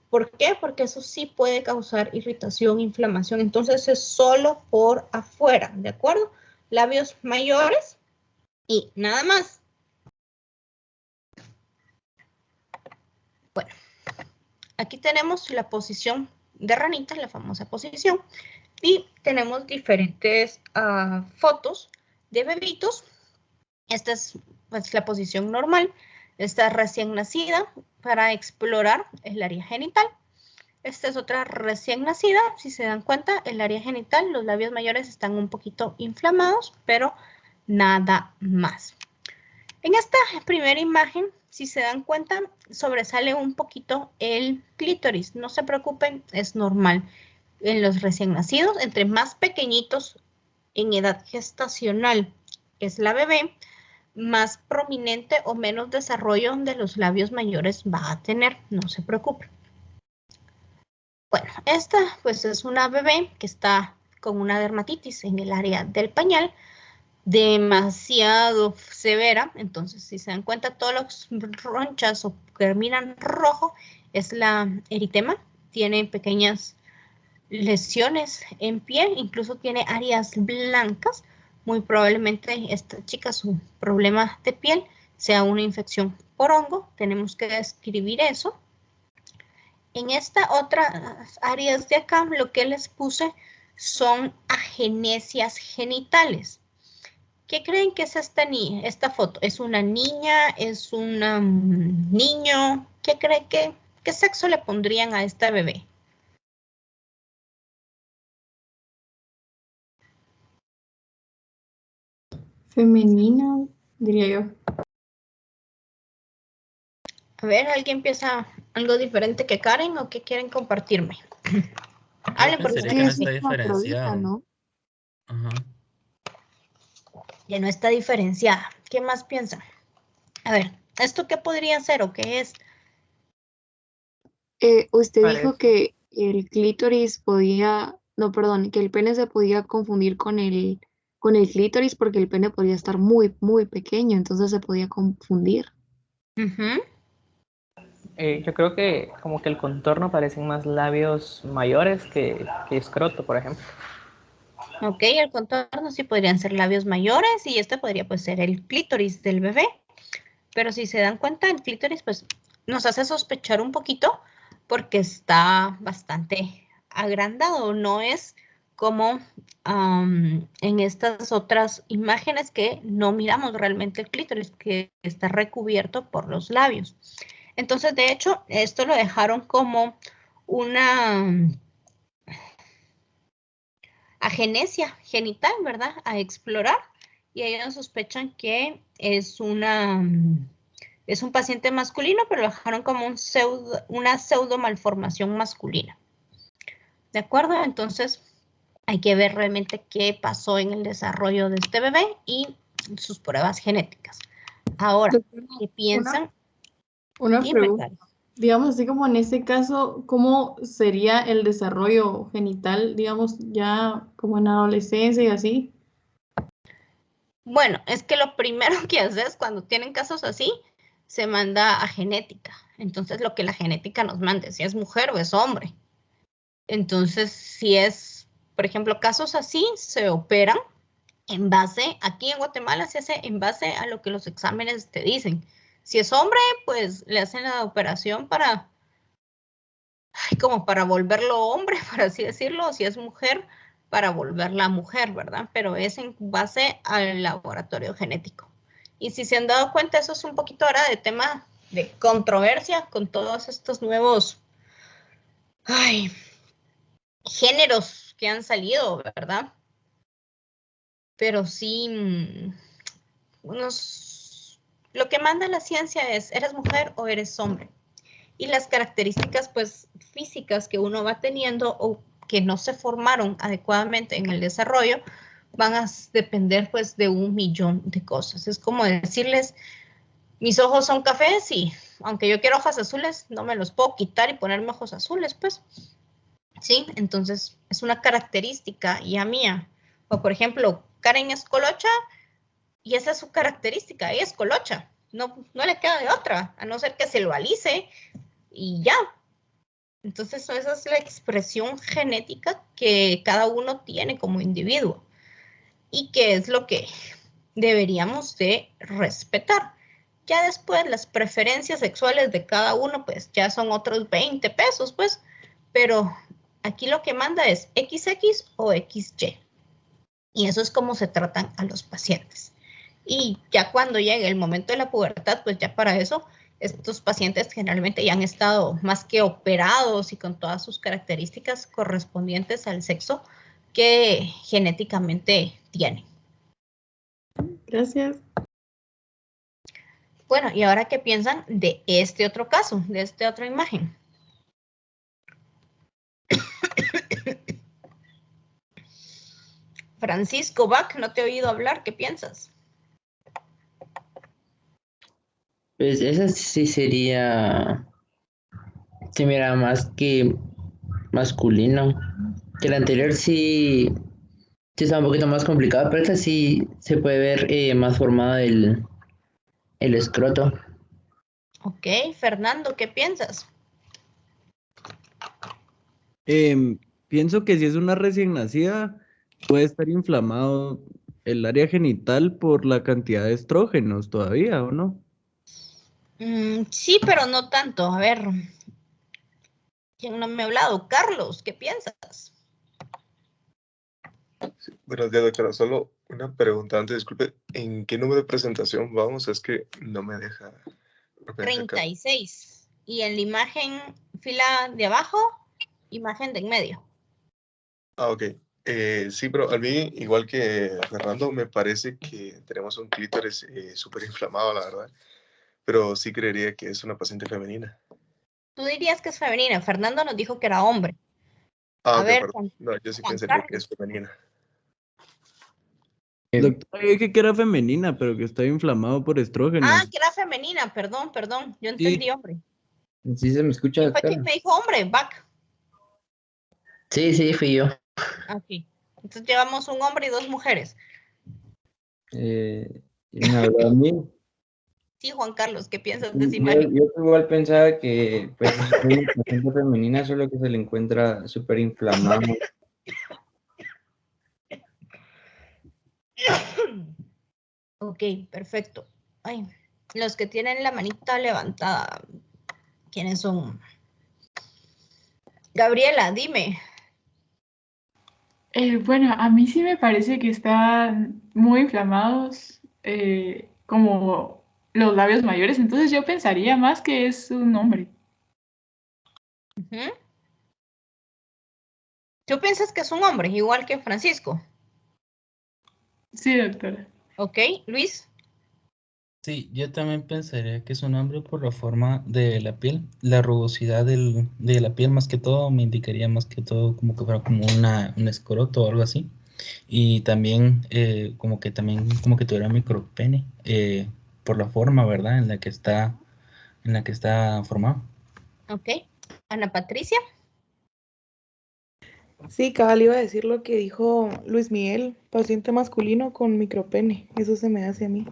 Speaker 1: ¿Por qué? Porque eso sí puede causar irritación, inflamación. Entonces es solo por afuera, ¿de acuerdo? Labios mayores y nada más. Bueno, aquí tenemos la posición de ranita, la famosa posición, y tenemos diferentes fotos de bebitos. Esta es pues, la posición normal. Esta es recién nacida para explorar el área genital. Esta es otra recién nacida. Si se dan cuenta, el área genital, los labios mayores están un poquito inflamados, pero nada más. En esta primera imagen, si se dan cuenta, sobresale un poquito el clítoris. No se preocupen, es normal. En los recién nacidos, entre más pequeñitos en edad gestacional es la bebé, más prominente o menos desarrollo de los labios mayores va a tener, no se preocupen. Bueno, esta pues es una bebé que está con una dermatitis en el área del pañal, demasiado severa, entonces si se dan cuenta todos los ronchas o terminan rojo, es la eritema, tiene pequeñas lesiones en piel, incluso tiene áreas blancas. Muy probablemente esta chica, su problema de piel sea una infección por hongo. Tenemos que describir eso. En esta otras áreas de acá, lo que les puse son agenesias genitales. ¿Qué creen que es esta foto? ¿Es una niña? ¿Es un niño? ¿Qué creen qué sexo le pondrían a esta bebé?
Speaker 13: Femenina, diría yo.
Speaker 1: A ver, ¿alguien piensa algo diferente que Karen o qué quieren compartirme?
Speaker 4: Yo pensaría que no está diferenciado.
Speaker 12: ¿no?
Speaker 4: Ajá.
Speaker 1: Ya no está diferenciada. ¿Qué más piensan? A ver, ¿esto qué podría ser o qué es?
Speaker 12: Usted
Speaker 2: Parece.
Speaker 12: dijo que el clítoris podía, no, perdón, que el pene se podía confundir con el clítoris porque el pene podía estar muy, muy pequeño, entonces se podía confundir.
Speaker 1: Ujú.
Speaker 2: Yo creo que como que el contorno parecen más labios mayores que escroto, por ejemplo.
Speaker 1: Ok, el contorno sí podrían ser labios mayores y este podría pues ser el clítoris del bebé. Pero si se dan cuenta, el clítoris pues nos hace sospechar un poquito porque está bastante agrandado. No es como en estas otras imágenes que no miramos realmente el clítoris, que está recubierto por los labios. Entonces, de hecho, esto lo dejaron como una agenesia genital, ¿verdad? A explorar. Y ellos sospechan que es un paciente masculino, pero lo dejaron como una pseudo malformación masculina. ¿De acuerdo? Entonces, hay que ver realmente qué pasó en el desarrollo de este bebé y sus pruebas genéticas. Ahora, ¿qué piensan?
Speaker 13: Una
Speaker 1: Dime,
Speaker 13: pregunta.
Speaker 1: Karen.
Speaker 13: digamos así como en este caso, ¿cómo sería el desarrollo genital, digamos, ya como en adolescencia y así?
Speaker 1: Bueno, es que lo primero que haces cuando tienen casos así, se manda a genética. Entonces, lo que la genética nos mande, si es mujer o es hombre. Entonces, si es, por ejemplo, casos así, se operan en base, aquí en Guatemala se hace en base a lo que los exámenes te dicen. Si es hombre, pues le hacen la operación para, como para volverlo hombre, por así decirlo. Si es mujer, para volverla mujer, ¿verdad? Pero es en base al laboratorio genético. Y si se han dado cuenta, eso es un poquito ahora de tema de controversia con todos estos nuevos géneros que han salido, ¿verdad? Pero sí, lo que manda la ciencia es, ¿eres mujer o eres hombre? Y las características, pues, físicas que uno va teniendo o que no se formaron adecuadamente en el desarrollo, van a depender, pues, de 1.000.000 de cosas. Es como decirles, mis ojos son cafés y aunque yo quiero ojos azules, no me los puedo quitar y ponerme ojos azules, pues. ¿Sí? Entonces, es una característica ya mía. O, por ejemplo, Karen es colocha y esa es su característica, ella es colocha. No le queda de otra, a no ser que se lo alice y ya. Entonces, esa es la expresión genética que cada uno tiene como individuo y que es lo que deberíamos de respetar. Ya después, las preferencias sexuales de cada uno, pues ya son otros 20 pesos, pues, pero aquí lo que manda es XX o XY. Y eso es como se tratan a los pacientes. Y ya cuando llegue el momento de la pubertad, pues ya para eso, estos pacientes generalmente ya han estado más que operados y con todas sus características correspondientes al sexo que genéticamente tienen.
Speaker 13: Gracias.
Speaker 1: Bueno, ¿y ahora qué piensan de este otro caso, de esta otra imagen? Francisco Bach, no te he oído hablar, ¿qué piensas?
Speaker 15: Pues esa sí sería, se mira más que masculino. Que la anterior sí está un poquito más complicada, pero esta sí se puede ver más formada el escroto.
Speaker 1: Ok, Fernando, ¿qué piensas?
Speaker 5: Pienso que si es una recién nacida, puede estar inflamado el área genital por la cantidad de estrógenos todavía, ¿o no?
Speaker 1: Sí, pero no tanto. A ver, ¿quién no me ha hablado? Carlos, ¿qué piensas?
Speaker 16: Buenos días, doctora. Solo una pregunta antes, disculpe. ¿En qué número de presentación vamos? Es que no me deja.
Speaker 1: 36. Y en la imagen, fila de abajo, imagen de en medio.
Speaker 16: Ah, ok. Sí, pero a mí, igual que a Fernando, me parece que tenemos un clítoris súper inflamado, la verdad. Pero sí creería que es una paciente femenina.
Speaker 1: Tú dirías que es femenina. Fernando nos dijo que era hombre.
Speaker 16: Ah,
Speaker 1: A
Speaker 16: ok,
Speaker 1: ver,
Speaker 16: perdón. No, yo sí
Speaker 1: Juan
Speaker 16: pensaría que
Speaker 1: Carlos.
Speaker 16: es femenina.
Speaker 5: Doctora, dije que era femenina, pero que está inflamado por estrógenos.
Speaker 1: Ah, que era femenina, perdón. Yo entendí hombre.
Speaker 15: ¿Sí se me escucha,
Speaker 1: ¿Quién fue
Speaker 15: doctora?
Speaker 1: quien me dijo hombre? Bach.
Speaker 15: Sí, fui yo.
Speaker 1: Ok. Entonces llevamos un hombre y 2 mujeres.
Speaker 17: ¿Me habló a mí?
Speaker 1: Sí, Juan Carlos, ¿qué piensas de esa imagen?
Speaker 17: Yo igual pensaba que pues es una paciente femenina, solo que se le encuentra súper inflamado.
Speaker 1: Ok, perfecto. Ay, los que tienen la manita levantada, ¿quiénes son? Gabriela, dime.
Speaker 3: Bueno, a mí sí me parece que están muy inflamados, como los labios mayores, entonces yo pensaría más que es un hombre.
Speaker 1: ¿Tú piensas que es un hombre, igual que Francisco?
Speaker 3: Sí, doctora.
Speaker 1: Ok, Luis.
Speaker 4: Sí, yo también pensaría que es un hombre por la forma de la piel, la rugosidad de la piel más que todo, me indicaría más que todo como que fuera como un escroto o algo así. Y también como que tuviera micropene por la forma, ¿verdad? En la que está formado.
Speaker 1: Ok. Ana Patricia.
Speaker 18: Sí, cabal, iba a decir lo que dijo Luis Miguel, paciente masculino con micropene. Eso se me hace a mí.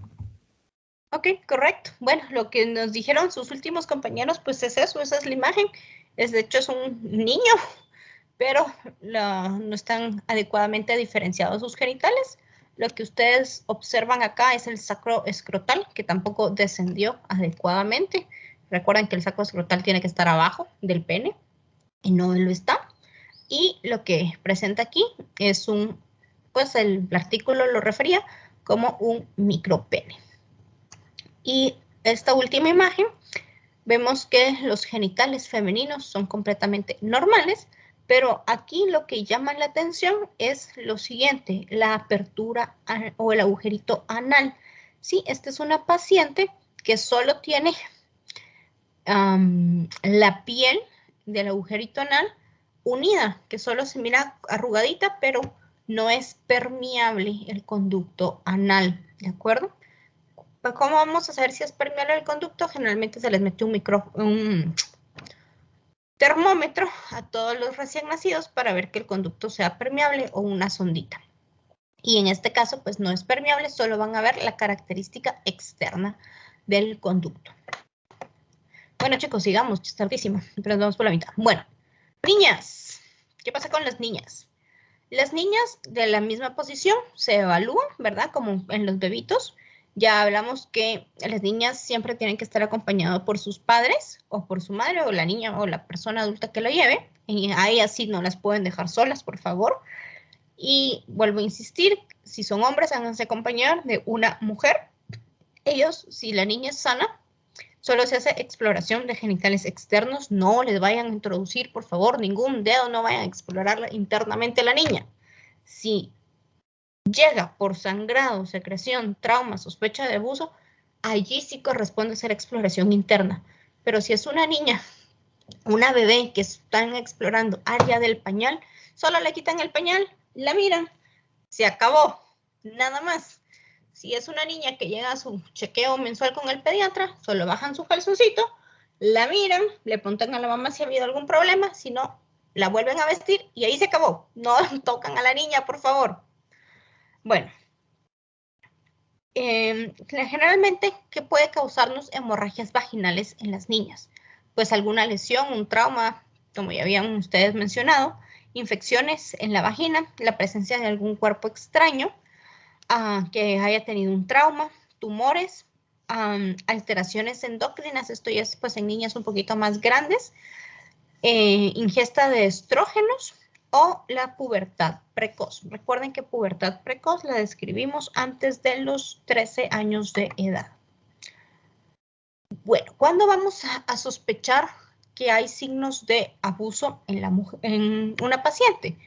Speaker 1: Ok, correcto. Bueno, lo que nos dijeron sus últimos compañeros, pues es eso, esa es la imagen. De hecho, es un niño, pero no están adecuadamente diferenciados sus genitales. Lo que ustedes observan acá es el sacro escrotal, que tampoco descendió adecuadamente. Recuerden que el sacro escrotal tiene que estar abajo del pene, y no lo está. Y lo que presenta aquí es pues el artículo lo refería como un micropene. Y esta última imagen, vemos que los genitales femeninos son completamente normales, pero aquí lo que llama la atención es lo siguiente, la apertura o el agujerito anal. Sí, esta es una paciente que solo tiene la piel del agujerito anal unida, que solo se mira arrugadita, pero no es permeable el conducto anal, ¿de acuerdo? ¿Cómo vamos a saber si es permeable el conducto? Generalmente se les mete un termómetro a todos los recién nacidos para ver que el conducto sea permeable o una sondita. Y en este caso, pues no es permeable, solo van a ver la característica externa del conducto. Bueno, chicos, sigamos, es tardísimo, pero nos vamos por la mitad. Bueno, niñas, ¿qué pasa con las niñas? Las niñas de la misma posición se evalúan, ¿verdad? Como en los bebitos. Ya hablamos que las niñas siempre tienen que estar acompañadas por sus padres o por su madre o la niña o la persona adulta que lo lleve. Y a ellas sí no las pueden dejar solas, por favor. Y vuelvo a insistir, si son hombres, háganse acompañar de una mujer. Ellos, si la niña es sana, solo se hace exploración de genitales externos. No les vayan a introducir, por favor, ningún dedo, no vayan a explorarla internamente a la niña. Si llega por sangrado, secreción, trauma, sospecha de abuso, allí sí corresponde hacer exploración interna. Pero si es una niña, una bebé que están explorando área del pañal, solo le quitan el pañal, la miran, se acabó, nada más. Si es una niña que llega a su chequeo mensual con el pediatra, solo bajan su calzoncito, la miran, le preguntan a la mamá si ha habido algún problema, si no, la vuelven a vestir y ahí se acabó. No tocan a la niña, por favor. Bueno, generalmente, ¿qué puede causarnos hemorragias vaginales en las niñas? Pues alguna lesión, un trauma, como ya habían ustedes mencionado, infecciones en la vagina, la presencia de algún cuerpo extraño, que haya tenido un trauma, tumores, alteraciones endocrinas, esto ya es pues en niñas un poquito más grandes, ingesta de estrógenos o la pubertad precoz. Recuerden que pubertad precoz la describimos antes de los 13 años de edad. Bueno, ¿cuándo vamos a sospechar que hay signos de abuso en una paciente?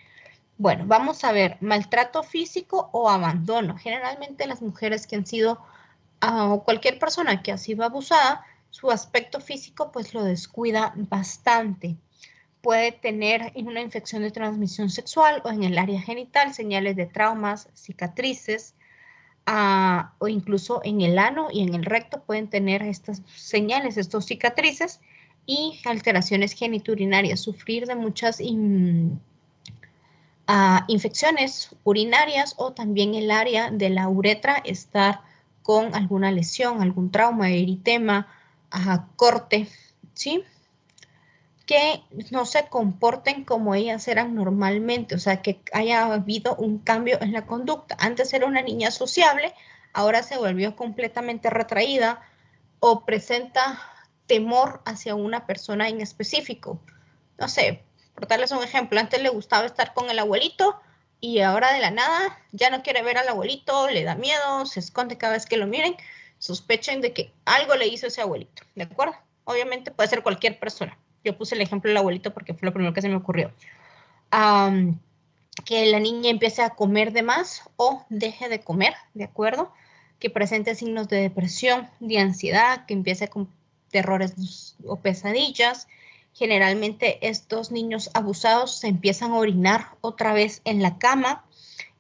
Speaker 1: Bueno, vamos a ver maltrato físico o abandono. Generalmente las mujeres que han sido, o cualquier persona que ha sido abusada, su aspecto físico pues lo descuida bastante. Puede tener una infección de transmisión sexual o en el área genital, señales de traumas, cicatrices, o incluso en el ano y en el recto pueden tener estas señales, estas cicatrices y alteraciones geniturinarias, sufrir de muchas infecciones urinarias o también el área de la uretra estar con alguna lesión, algún trauma, eritema, corte, ¿sí? Que no se comporten como ellas eran normalmente, o sea, que haya habido un cambio en la conducta. Antes era una niña sociable, ahora se volvió completamente retraída o presenta temor hacia una persona en específico. No sé, por darles un ejemplo, antes le gustaba estar con el abuelito y ahora de la nada ya no quiere ver al abuelito, le da miedo, se esconde cada vez que lo miren, sospechen de que algo le hizo ese abuelito, ¿de acuerdo? Obviamente puede ser cualquier persona. Yo puse el ejemplo del abuelito porque fue lo primero que se me ocurrió. Que la niña empiece a comer de más o deje de comer, ¿de acuerdo? Que presente signos de depresión, de ansiedad, que empiece con terrores o pesadillas. Generalmente estos niños abusados se empiezan a orinar otra vez en la cama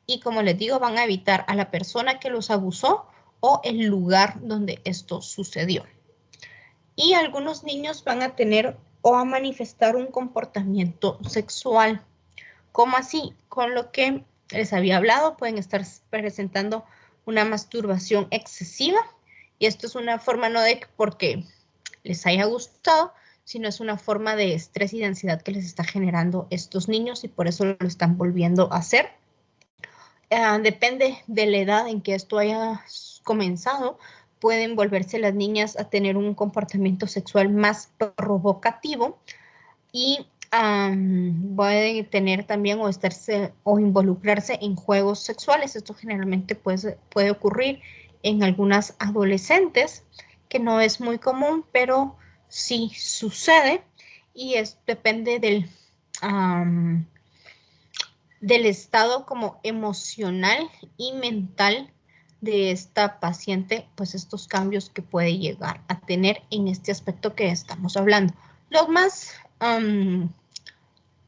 Speaker 1: y como les digo, van a evitar a la persona que los abusó o el lugar donde esto sucedió. Y algunos niños van a tener o a manifestar un comportamiento sexual. ¿Cómo así? Con lo que les había hablado, pueden estar presentando una masturbación excesiva, y esto es una forma no de porque les haya gustado, sino es una forma de estrés y de ansiedad que les está generando estos niños y por eso lo están volviendo a hacer. Depende de la edad en que esto haya comenzado, pueden volverse las niñas a tener un comportamiento sexual más provocativo y pueden tener también o involucrarse en juegos sexuales. Esto generalmente puede ocurrir en algunas adolescentes, que no es muy común, pero sí sucede, y depende del estado como emocional y mental de esta paciente, pues estos cambios que puede llegar a tener en este aspecto que estamos hablando. Lo más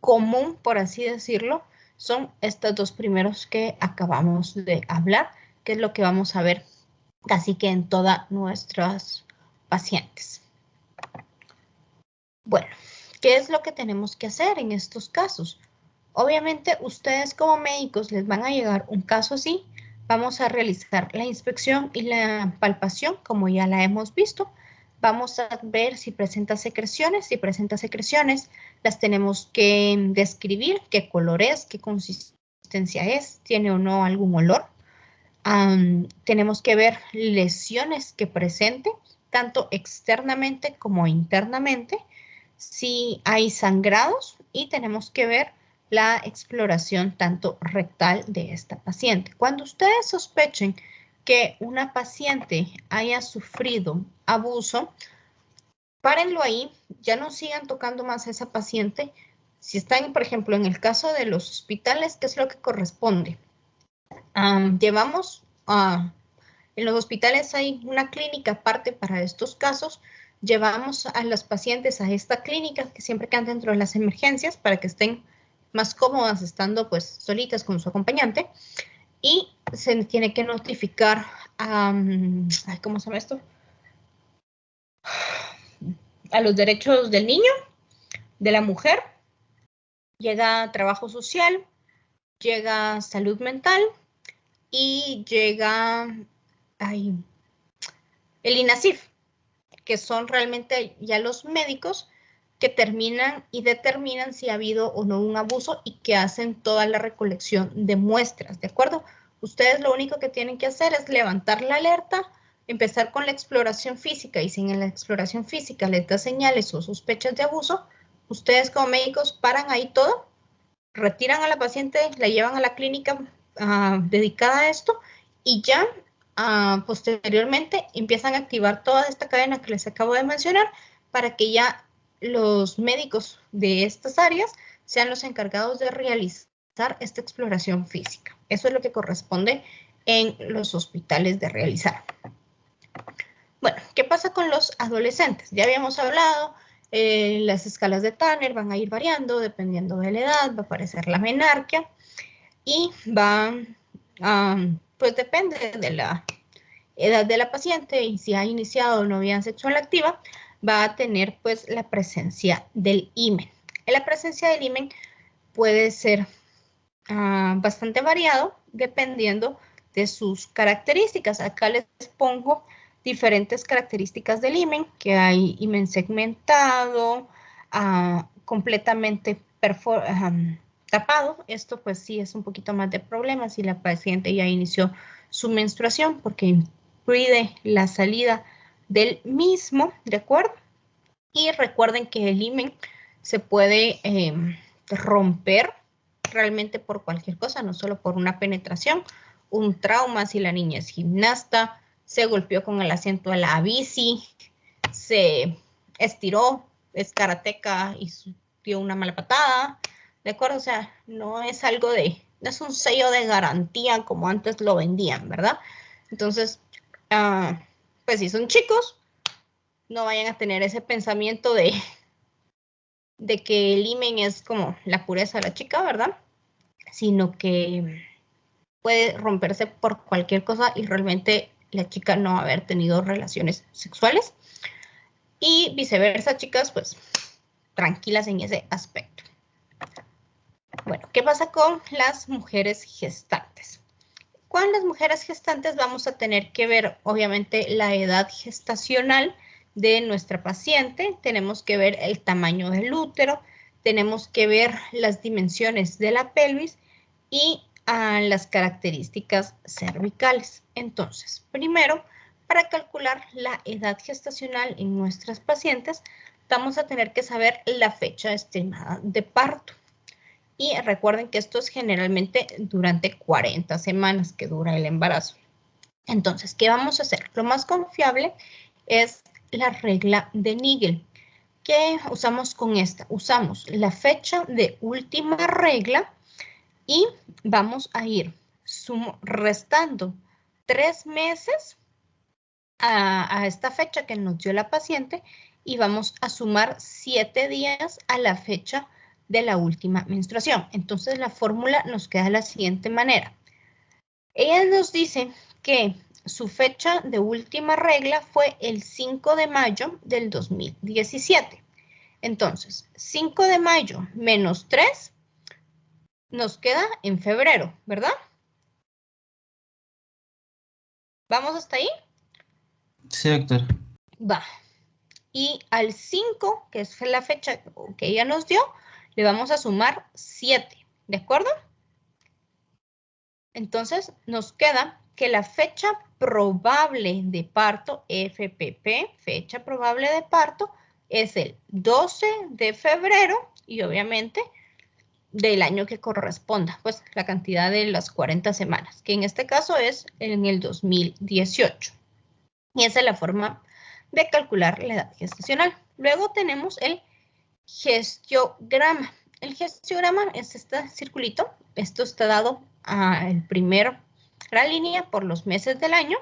Speaker 1: común, por así decirlo, son estos dos primeros que acabamos de hablar, que es lo que vamos a ver casi que en todas nuestras pacientes. Bueno, ¿qué es lo que tenemos que hacer en estos casos? Obviamente, ustedes como médicos les van a llegar un caso así. Vamos a realizar la inspección y la palpación, como ya la hemos visto. Vamos a ver si presenta secreciones. Si presenta secreciones, las tenemos que describir, qué color es, qué consistencia es, tiene o no algún olor. Tenemos que ver lesiones que presente, tanto externamente como internamente. Si hay sangrados, y tenemos que ver la exploración tanto rectal de esta paciente. Cuando ustedes sospechen que una paciente haya sufrido abuso, párenlo ahí, ya no sigan tocando más a esa paciente. Si están, por ejemplo, en el caso de los hospitales, ¿qué es lo que corresponde? En los hospitales hay una clínica aparte para estos casos. Llevamos a las pacientes a esta clínica, que siempre quedan dentro de las emergencias, para que estén más cómodas estando pues solitas con su acompañante, y se tiene que notificar ¿cómo se llama esto? A los derechos del niño, de la mujer, llega trabajo social, llega salud mental y llega el INASIF, que son realmente ya los médicos que terminan y determinan si ha habido o no un abuso y que hacen toda la recolección de muestras, ¿de acuerdo? Ustedes lo único que tienen que hacer es levantar la alerta, empezar con la exploración física, y si en la exploración física les da señales o sospechas de abuso, ustedes como médicos paran ahí todo, retiran a la paciente, la llevan a la clínica dedicada a esto, y ya posteriormente empiezan a activar toda esta cadena que les acabo de mencionar para que ya los médicos de estas áreas sean los encargados de realizar esta exploración física. Eso es lo que corresponde en los hospitales de realizar. Bueno, ¿qué pasa con los adolescentes? Ya habíamos hablado, las escalas de Tanner van a ir variando dependiendo de la edad, va a aparecer la menarquia y pues depende de la edad de la paciente y si ha iniciado o no vida sexual activa, va a tener pues la presencia del himen. La presencia del himen puede ser bastante variado dependiendo de sus características. Acá les pongo diferentes características del himen, que hay himen segmentado, completamente tapado. Esto pues sí es un poquito más de problema si la paciente ya inició su menstruación porque impide la salida del mismo, ¿de acuerdo? Y recuerden que el himen se puede romper realmente por cualquier cosa, no solo por una penetración, un trauma si la niña es gimnasta, se golpeó con el asiento de la bici, se estiró, es karateca y dio una mala patada, ¿de acuerdo? O sea, no es algo no es un sello de garantía como antes lo vendían, ¿verdad? Entonces, pues si son chicos, no vayan a tener ese pensamiento de que el himen es como la pureza de la chica, ¿verdad? Sino que puede romperse por cualquier cosa y realmente la chica no haber tenido relaciones sexuales. Y viceversa, chicas, pues tranquilas en ese aspecto. Bueno, ¿qué pasa con las mujeres gestantes? Con las mujeres gestantes vamos a tener que ver, obviamente, la edad gestacional de nuestra paciente. Tenemos que ver el tamaño del útero, tenemos que ver las dimensiones de la pelvis y las características cervicales. Entonces, primero, para calcular la edad gestacional en nuestras pacientes, vamos a tener que saber la fecha estimada de parto. Y recuerden que esto es generalmente durante 40 semanas que dura el embarazo. Entonces, ¿qué vamos a hacer? Lo más confiable es la regla de Nigel. ¿Qué usamos con esta? Usamos la fecha de última regla y vamos a ir restando 3 meses a esta fecha que nos dio la paciente y vamos a sumar 7 días a la fecha de la última menstruación. Entonces la fórmula nos queda de la siguiente manera. Ella nos dice que su fecha de última regla fue el 5 de mayo del 2017. Entonces, 5 de mayo menos 3 nos queda en febrero, ¿verdad? ¿Vamos hasta ahí?
Speaker 14: Sí, doctor.
Speaker 1: Va. Y al 5, que es la fecha que ella nos dio, le vamos a sumar 7, ¿de acuerdo? Entonces, nos queda que la fecha probable de parto, FPP, fecha probable de parto, es el 12 de febrero y obviamente del año que corresponda, pues la cantidad de las 40 semanas, que en este caso es en el 2018. Y esa es la forma de calcular la edad gestacional. Luego tenemos el gestiograma. El gestiograma es este circulito. Esto está dado el primero, la línea por los meses del año.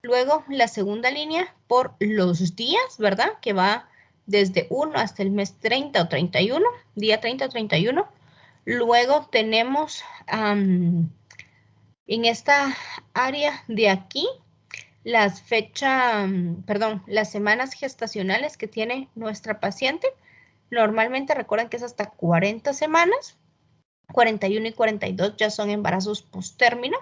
Speaker 1: Luego la segunda línea por los días, ¿verdad? Que va desde 1 hasta el mes 30 o 31, día 30 o 31. Luego tenemos en esta área de aquí las las semanas gestacionales que tiene nuestra paciente. Normalmente recuerden que es hasta 40 semanas, 41 y 42 ya son embarazos post-término.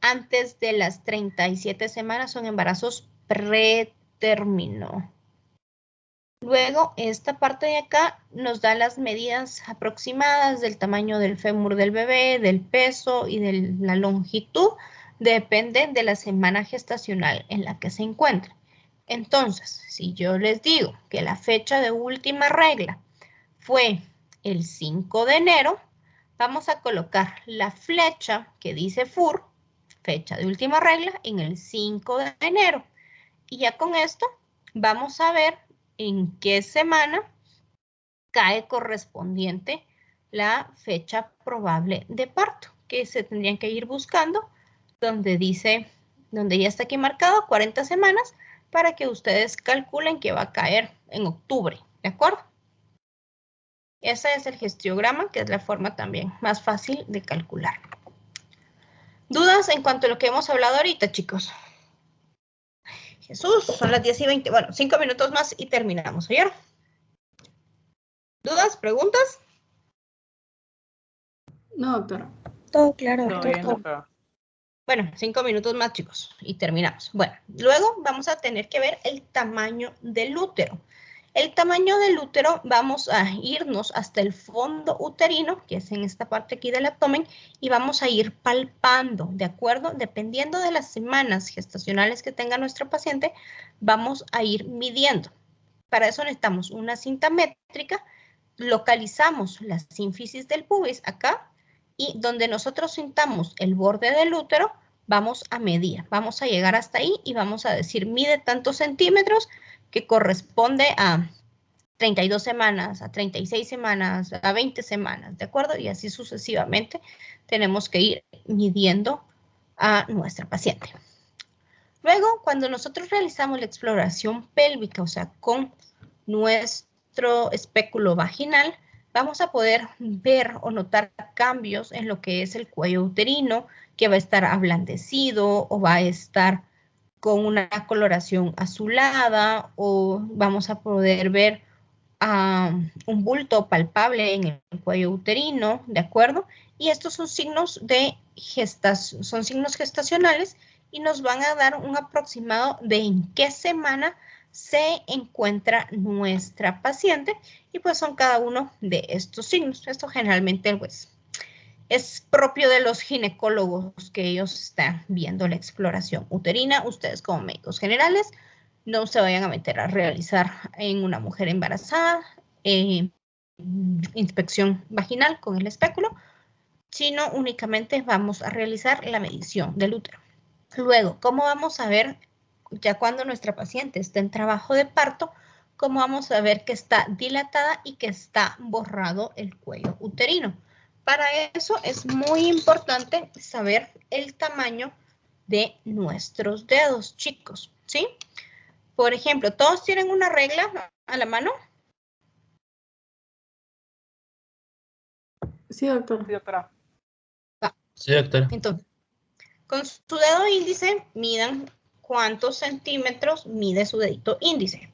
Speaker 1: Antes de las 37 semanas son embarazos pretérmino. Luego, esta parte de acá nos da las medidas aproximadas del tamaño del fémur del bebé, del peso y de la longitud. Depende de la semana gestacional en la que se encuentra. Entonces, si yo les digo que la fecha de última regla fue el 5 de enero, vamos a colocar la flecha que dice FUR, fecha de última regla, en el 5 de enero. Y ya con esto vamos a ver en qué semana cae correspondiente la fecha probable de parto, que se tendrían que ir buscando donde dice, donde ya está aquí marcado 40 semanas, para que ustedes calculen que va a caer en octubre, ¿de acuerdo? Ese es el gestiograma, que es la forma también más fácil de calcular. ¿Dudas en cuanto a lo que hemos hablado ahorita, chicos? Jesús, son las 10:20. Bueno, 5 minutos más y terminamos, ¿oyeron? ¿Dudas? ¿Preguntas?
Speaker 13: No, doctora.
Speaker 8: Todo claro,
Speaker 2: Todo
Speaker 8: doctor.
Speaker 2: bien, doctora.
Speaker 1: Bueno, 5 minutos más, chicos, y terminamos. Bueno, luego vamos a tener que ver el tamaño del útero. El tamaño del útero, vamos a irnos hasta el fondo uterino, que es en esta parte aquí del abdomen, y vamos a ir palpando, ¿de acuerdo? Dependiendo de las semanas gestacionales que tenga nuestra paciente, vamos a ir midiendo. Para eso necesitamos una cinta métrica, localizamos la sínfisis del pubis acá, y donde nosotros sintamos el borde del útero, vamos a medir. Vamos a llegar hasta ahí y vamos a decir, mide tantos centímetros, que corresponde a 32 semanas, a 36 semanas, a 20 semanas, ¿de acuerdo? Y así sucesivamente tenemos que ir midiendo a nuestra paciente. Luego, cuando nosotros realizamos la exploración pélvica, o sea, con nuestro espéculo vaginal, vamos a poder ver o notar cambios en lo que es el cuello uterino, que va a estar ablandecido o va a estar con una coloración azulada, o vamos a poder ver un bulto palpable en el cuello uterino, ¿de acuerdo? Y estos son signos son signos gestacionales y nos van a dar un aproximado de en qué semana se encuentra nuestra paciente y pues son cada uno de estos signos. Esto generalmente pues, es propio de los ginecólogos que ellos están viendo la exploración uterina. Ustedes como médicos generales no se vayan a meter a realizar en una mujer embarazada inspección vaginal con el espéculo, sino únicamente vamos a realizar la medición del útero. Luego, ¿cómo vamos a ver, ya cuando nuestra paciente está en trabajo de parto, cómo vamos a ver que está dilatada y que está borrado el cuello uterino? Para eso es muy importante saber el tamaño de nuestros dedos, chicos, ¿sí? Por ejemplo, ¿todos tienen una regla a la mano?
Speaker 13: Sí, doctora.
Speaker 2: Sí, doctora.
Speaker 4: Sí, doctora.
Speaker 1: Entonces, con su dedo índice, midan cuántos centímetros mide su dedito índice.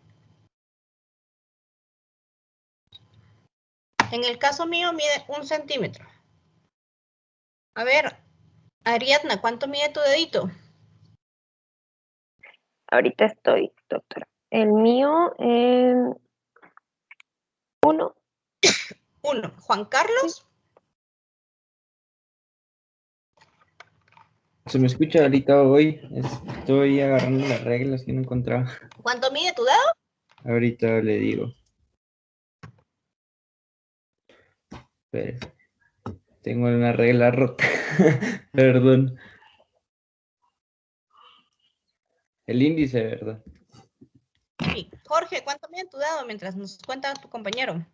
Speaker 1: En el caso mío, mide 1 centímetro. A ver, Ariadna, ¿cuánto mide tu dedito?
Speaker 8: Ahorita estoy, doctora. El mío, 1.
Speaker 1: 1. Juan Carlos.
Speaker 17: Se me escucha ahorita hoy. Estoy agarrando las reglas que no encontraba.
Speaker 1: ¿Cuánto mide tu dedo?
Speaker 17: Ahorita le digo. Espere. Tengo una regla rota. Perdón. El índice, ¿verdad?
Speaker 1: Sí. Jorge, ¿cuánto mide tu dedo mientras nos cuenta tu compañero?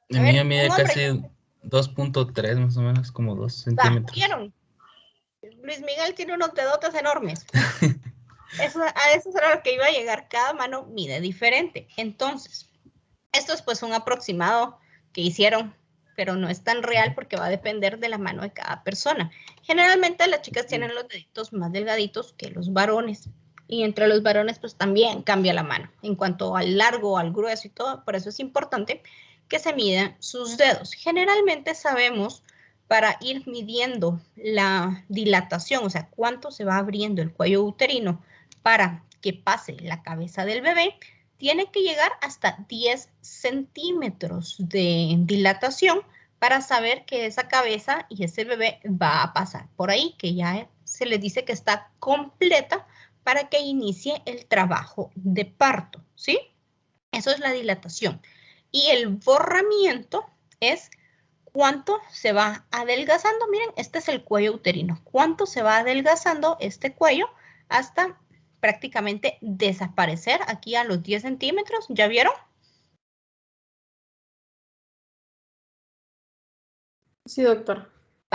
Speaker 4: El mío mide casi 2.3 más o menos, como 2 centímetros.
Speaker 1: ¿Vieron? Luis Miguel tiene unos dedotes enormes. A eso era lo que iba a llegar. Cada mano mide diferente. Entonces, esto es pues un aproximado que hicieron, pero no es tan real porque va a depender de la mano de cada persona. Generalmente las chicas tienen los deditos más delgaditos que los varones. Y entre los varones pues también cambia la mano. En cuanto al largo, al grueso y todo, por eso es importante que se midan sus dedos. Generalmente sabemos para ir midiendo la dilatación, o sea, cuánto se va abriendo el cuello uterino para que pase la cabeza del bebé, tiene que llegar hasta 10 centímetros de dilatación para saber que esa cabeza y ese bebé va a pasar por ahí, que ya se le dice que está completa para que inicie el trabajo de parto, ¿sí? Eso es la dilatación. Y el borramiento es cuánto se va adelgazando. Miren, este es el cuello uterino. Cuánto se va adelgazando este cuello hasta prácticamente desaparecer aquí a los 10 centímetros. ¿Ya vieron?
Speaker 13: Sí, doctor.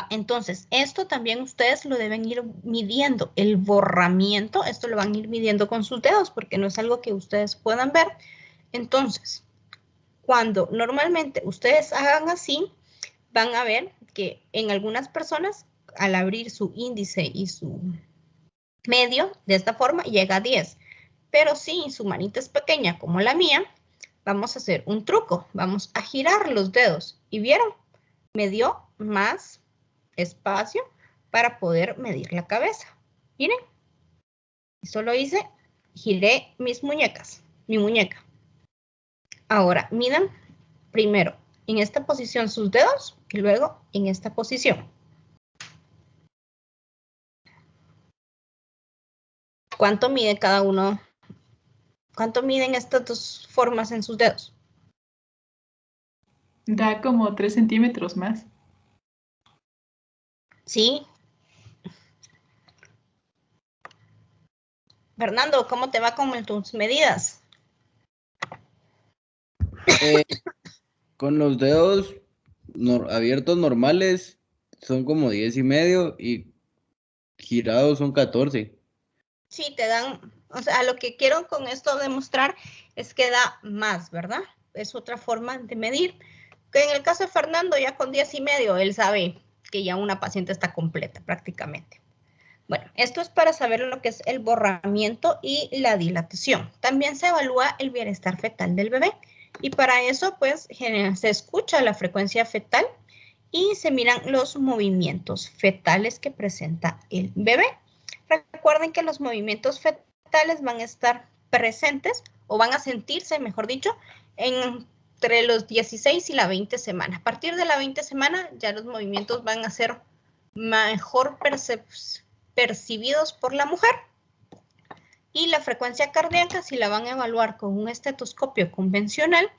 Speaker 1: Entonces, esto también ustedes lo deben ir midiendo. El borramiento, esto lo van a ir midiendo con sus dedos porque no es algo que ustedes puedan ver. Entonces, cuando normalmente ustedes hagan así, van a ver que en algunas personas, al abrir su índice y su medio, de esta forma, llega a 10. Pero si su manita es pequeña como la mía, vamos a hacer un truco. Vamos a girar los dedos. ¿Y vieron? Me dio más espacio para poder medir la cabeza. Miren. Y solo hice, giré mis muñecas, mi muñeca. Ahora, midan primero en esta posición sus dedos y luego en esta posición. ¿Cuánto mide cada uno? ¿Cuánto miden estas dos formas en sus dedos?
Speaker 13: Da como 3 centímetros más.
Speaker 1: Sí. Fernando, ¿cómo te va con tus medidas?
Speaker 5: Con los dedos abiertos normales son como 10.5 y girados son 14.
Speaker 1: Sí, te dan, o sea, lo que quiero con esto demostrar es que da más, ¿verdad? Es otra forma de medir. Que en el caso de Fernando, ya con 10 y medio, él sabe que ya una paciente está completa prácticamente. Bueno, esto es para saber lo que es el borramiento y la dilatación. También se evalúa el bienestar fetal del bebé. Y para eso, pues, se escucha la frecuencia fetal y se miran los movimientos fetales que presenta el bebé. Recuerden que los movimientos fetales van a estar presentes o van a sentirse, mejor dicho, entre los 16 y la 20 semanas. A partir de la 20 semana ya los movimientos van a ser mejor percibidos por la mujer. Y la frecuencia cardíaca, si la van a evaluar con un estetoscopio convencional,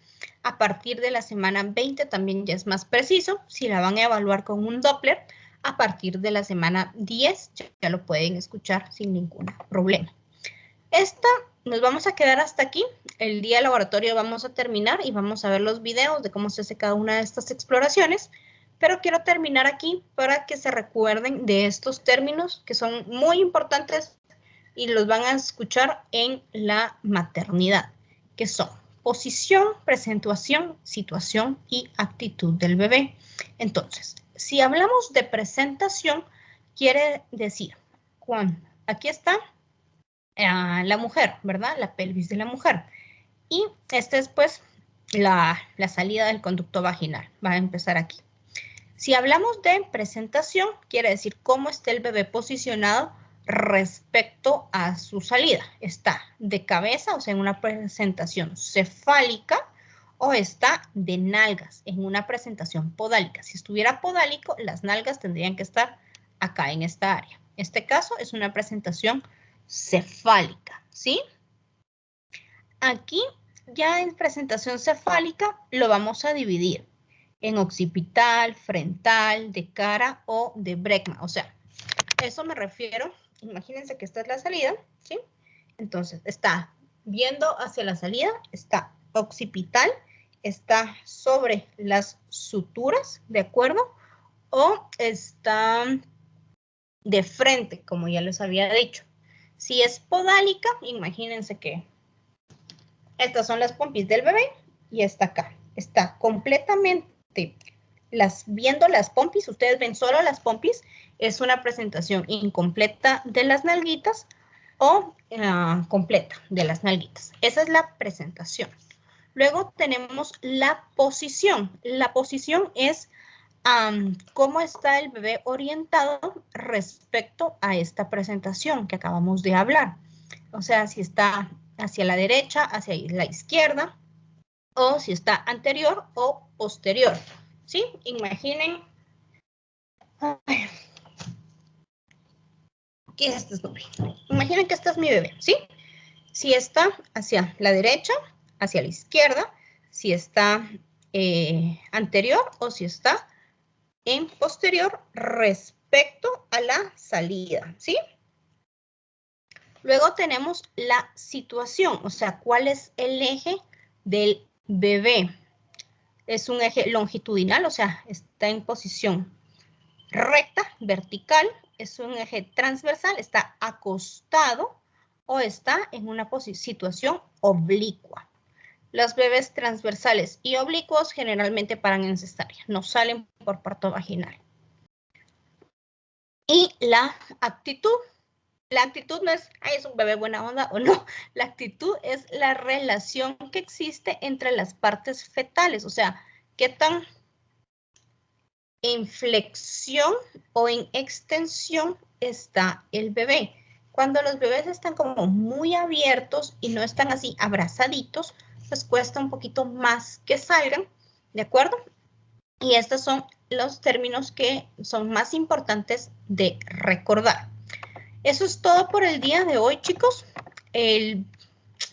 Speaker 1: a partir de la semana 20 también ya es más preciso. Si la van a evaluar con un Doppler, a partir de la semana 10 ya lo pueden escuchar sin ningún problema. Nos vamos a quedar hasta aquí. El día de laboratorio vamos a terminar y vamos a ver los videos de cómo se hace cada una de estas exploraciones. Pero quiero terminar aquí para que se recuerden de estos términos que son muy importantes y los van a escuchar en la maternidad, que son posición, presentación, situación y actitud del bebé. Entonces, si hablamos de presentación, quiere decir, aquí está la mujer, ¿verdad? La pelvis de la mujer. Y esta es pues la salida del conducto vaginal. Va a empezar aquí. Si hablamos de presentación, quiere decir cómo está el bebé posicionado respecto a su salida. Está de cabeza, o sea, en una presentación cefálica, o está de nalgas, en una presentación podálica. Si estuviera podálico, las nalgas tendrían que estar acá en esta área. En este caso es una presentación cefálica, ¿sí? Aquí, ya en presentación cefálica, lo vamos a dividir en occipital, frontal, de cara o de brecma. O sea, eso me refiero. Imagínense que esta es la salida, ¿sí? Entonces, está viendo hacia la salida, está occipital, está sobre las suturas, ¿de acuerdo? O está de frente, como ya les había dicho. Si es podálica, imagínense que estas son las pompis del bebé y está acá. Está completamente viendo las pompis, ustedes ven solo las pompis, es una presentación incompleta de las nalguitas o completa de las nalguitas. Esa es la presentación. Luego tenemos la posición. La posición es cómo está el bebé orientado respecto a esta presentación que acabamos de hablar. O sea, si está hacia la derecha, hacia la izquierda, o si está anterior o posterior. ¿Sí? Imaginen que este es mi bebé. Imaginen que este es mi bebé, ¿sí? Si está hacia la derecha, hacia la izquierda, si está anterior o si está en posterior respecto a la salida, ¿sí? Luego tenemos la situación, o sea, ¿cuál es el eje del bebé? Es un eje longitudinal, o sea, está en posición recta, vertical, es un eje transversal, está acostado o está en una situación oblicua. Los bebés transversales y oblicuos generalmente paran en cesárea, no salen por parto vaginal. Y la actitud. La actitud no es, ay, es un bebé buena onda o no. La actitud es la relación que existe entre las partes fetales. O sea, qué tan en flexión o en extensión está el bebé. Cuando los bebés están como muy abiertos y no están así abrazaditos, pues cuesta un poquito más que salgan, ¿de acuerdo? Y estos son los términos que son más importantes de recordar. Eso es todo por el día de hoy, chicos. El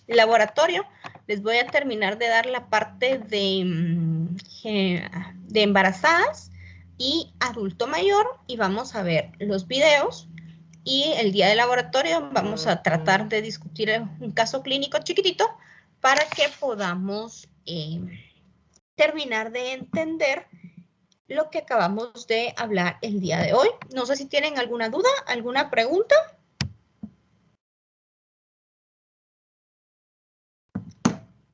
Speaker 1: laboratorio, les voy a terminar de dar la parte de embarazadas y adulto mayor y vamos a ver los videos. Y el día del laboratorio vamos a tratar de discutir un caso clínico chiquitito para que podamos terminar de entender lo que acabamos de hablar el día de hoy. No sé si tienen alguna duda, alguna pregunta.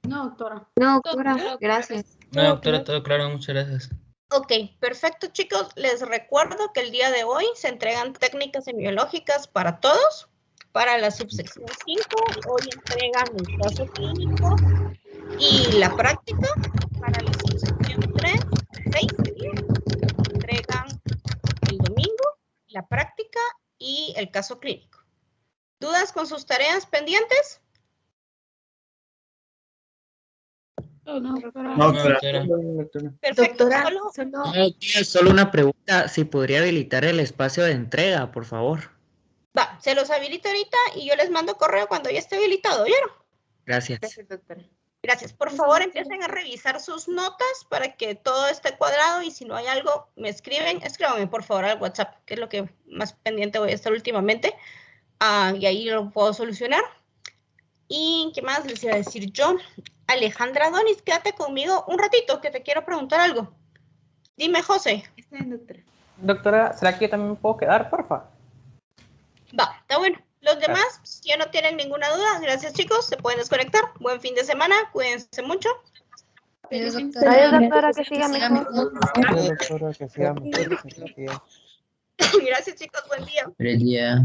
Speaker 13: No, doctora.
Speaker 12: No, doctora, gracias.
Speaker 4: No, doctora, todo claro, muchas gracias.
Speaker 1: Ok, perfecto, chicos. Les recuerdo que el día de hoy se entregan técnicas semiológicas para todos. Para la subsección 5, hoy entregan el caso clínico y la práctica. Para la subsección 6 entregan el domingo, la práctica y el caso clínico. ¿Dudas con sus tareas pendientes?
Speaker 12: No,
Speaker 1: Perfecto.
Speaker 19: Doctora, solo una pregunta. Si podría habilitar el espacio de entrega, por favor.
Speaker 1: Va, se los habilito ahorita y yo les mando correo cuando ya esté habilitado, ¿vieron?
Speaker 19: Gracias.
Speaker 1: Doctora. Gracias. Por favor, empiecen a revisar sus notas para que todo esté cuadrado y si no hay algo, me escriben. Escríbanme, por favor, al WhatsApp, que es lo que más pendiente voy a estar últimamente. Y ahí lo puedo solucionar. ¿Y qué más les iba a decir yo? Alejandra Donis, quédate conmigo un ratito, que te quiero preguntar algo. Dime, José.
Speaker 2: Doctora, ¿será que yo también me puedo quedar, porfa?
Speaker 1: Va, está bueno. Los demás, si ya no tienen ninguna duda, gracias chicos, se pueden desconectar. Buen fin de semana, cuídense mucho.
Speaker 8: Adiós, doctora, que siga mejor.
Speaker 14: Doctora, que siga mejor.
Speaker 1: Gracias chicos, buen día.
Speaker 15: Feliz día.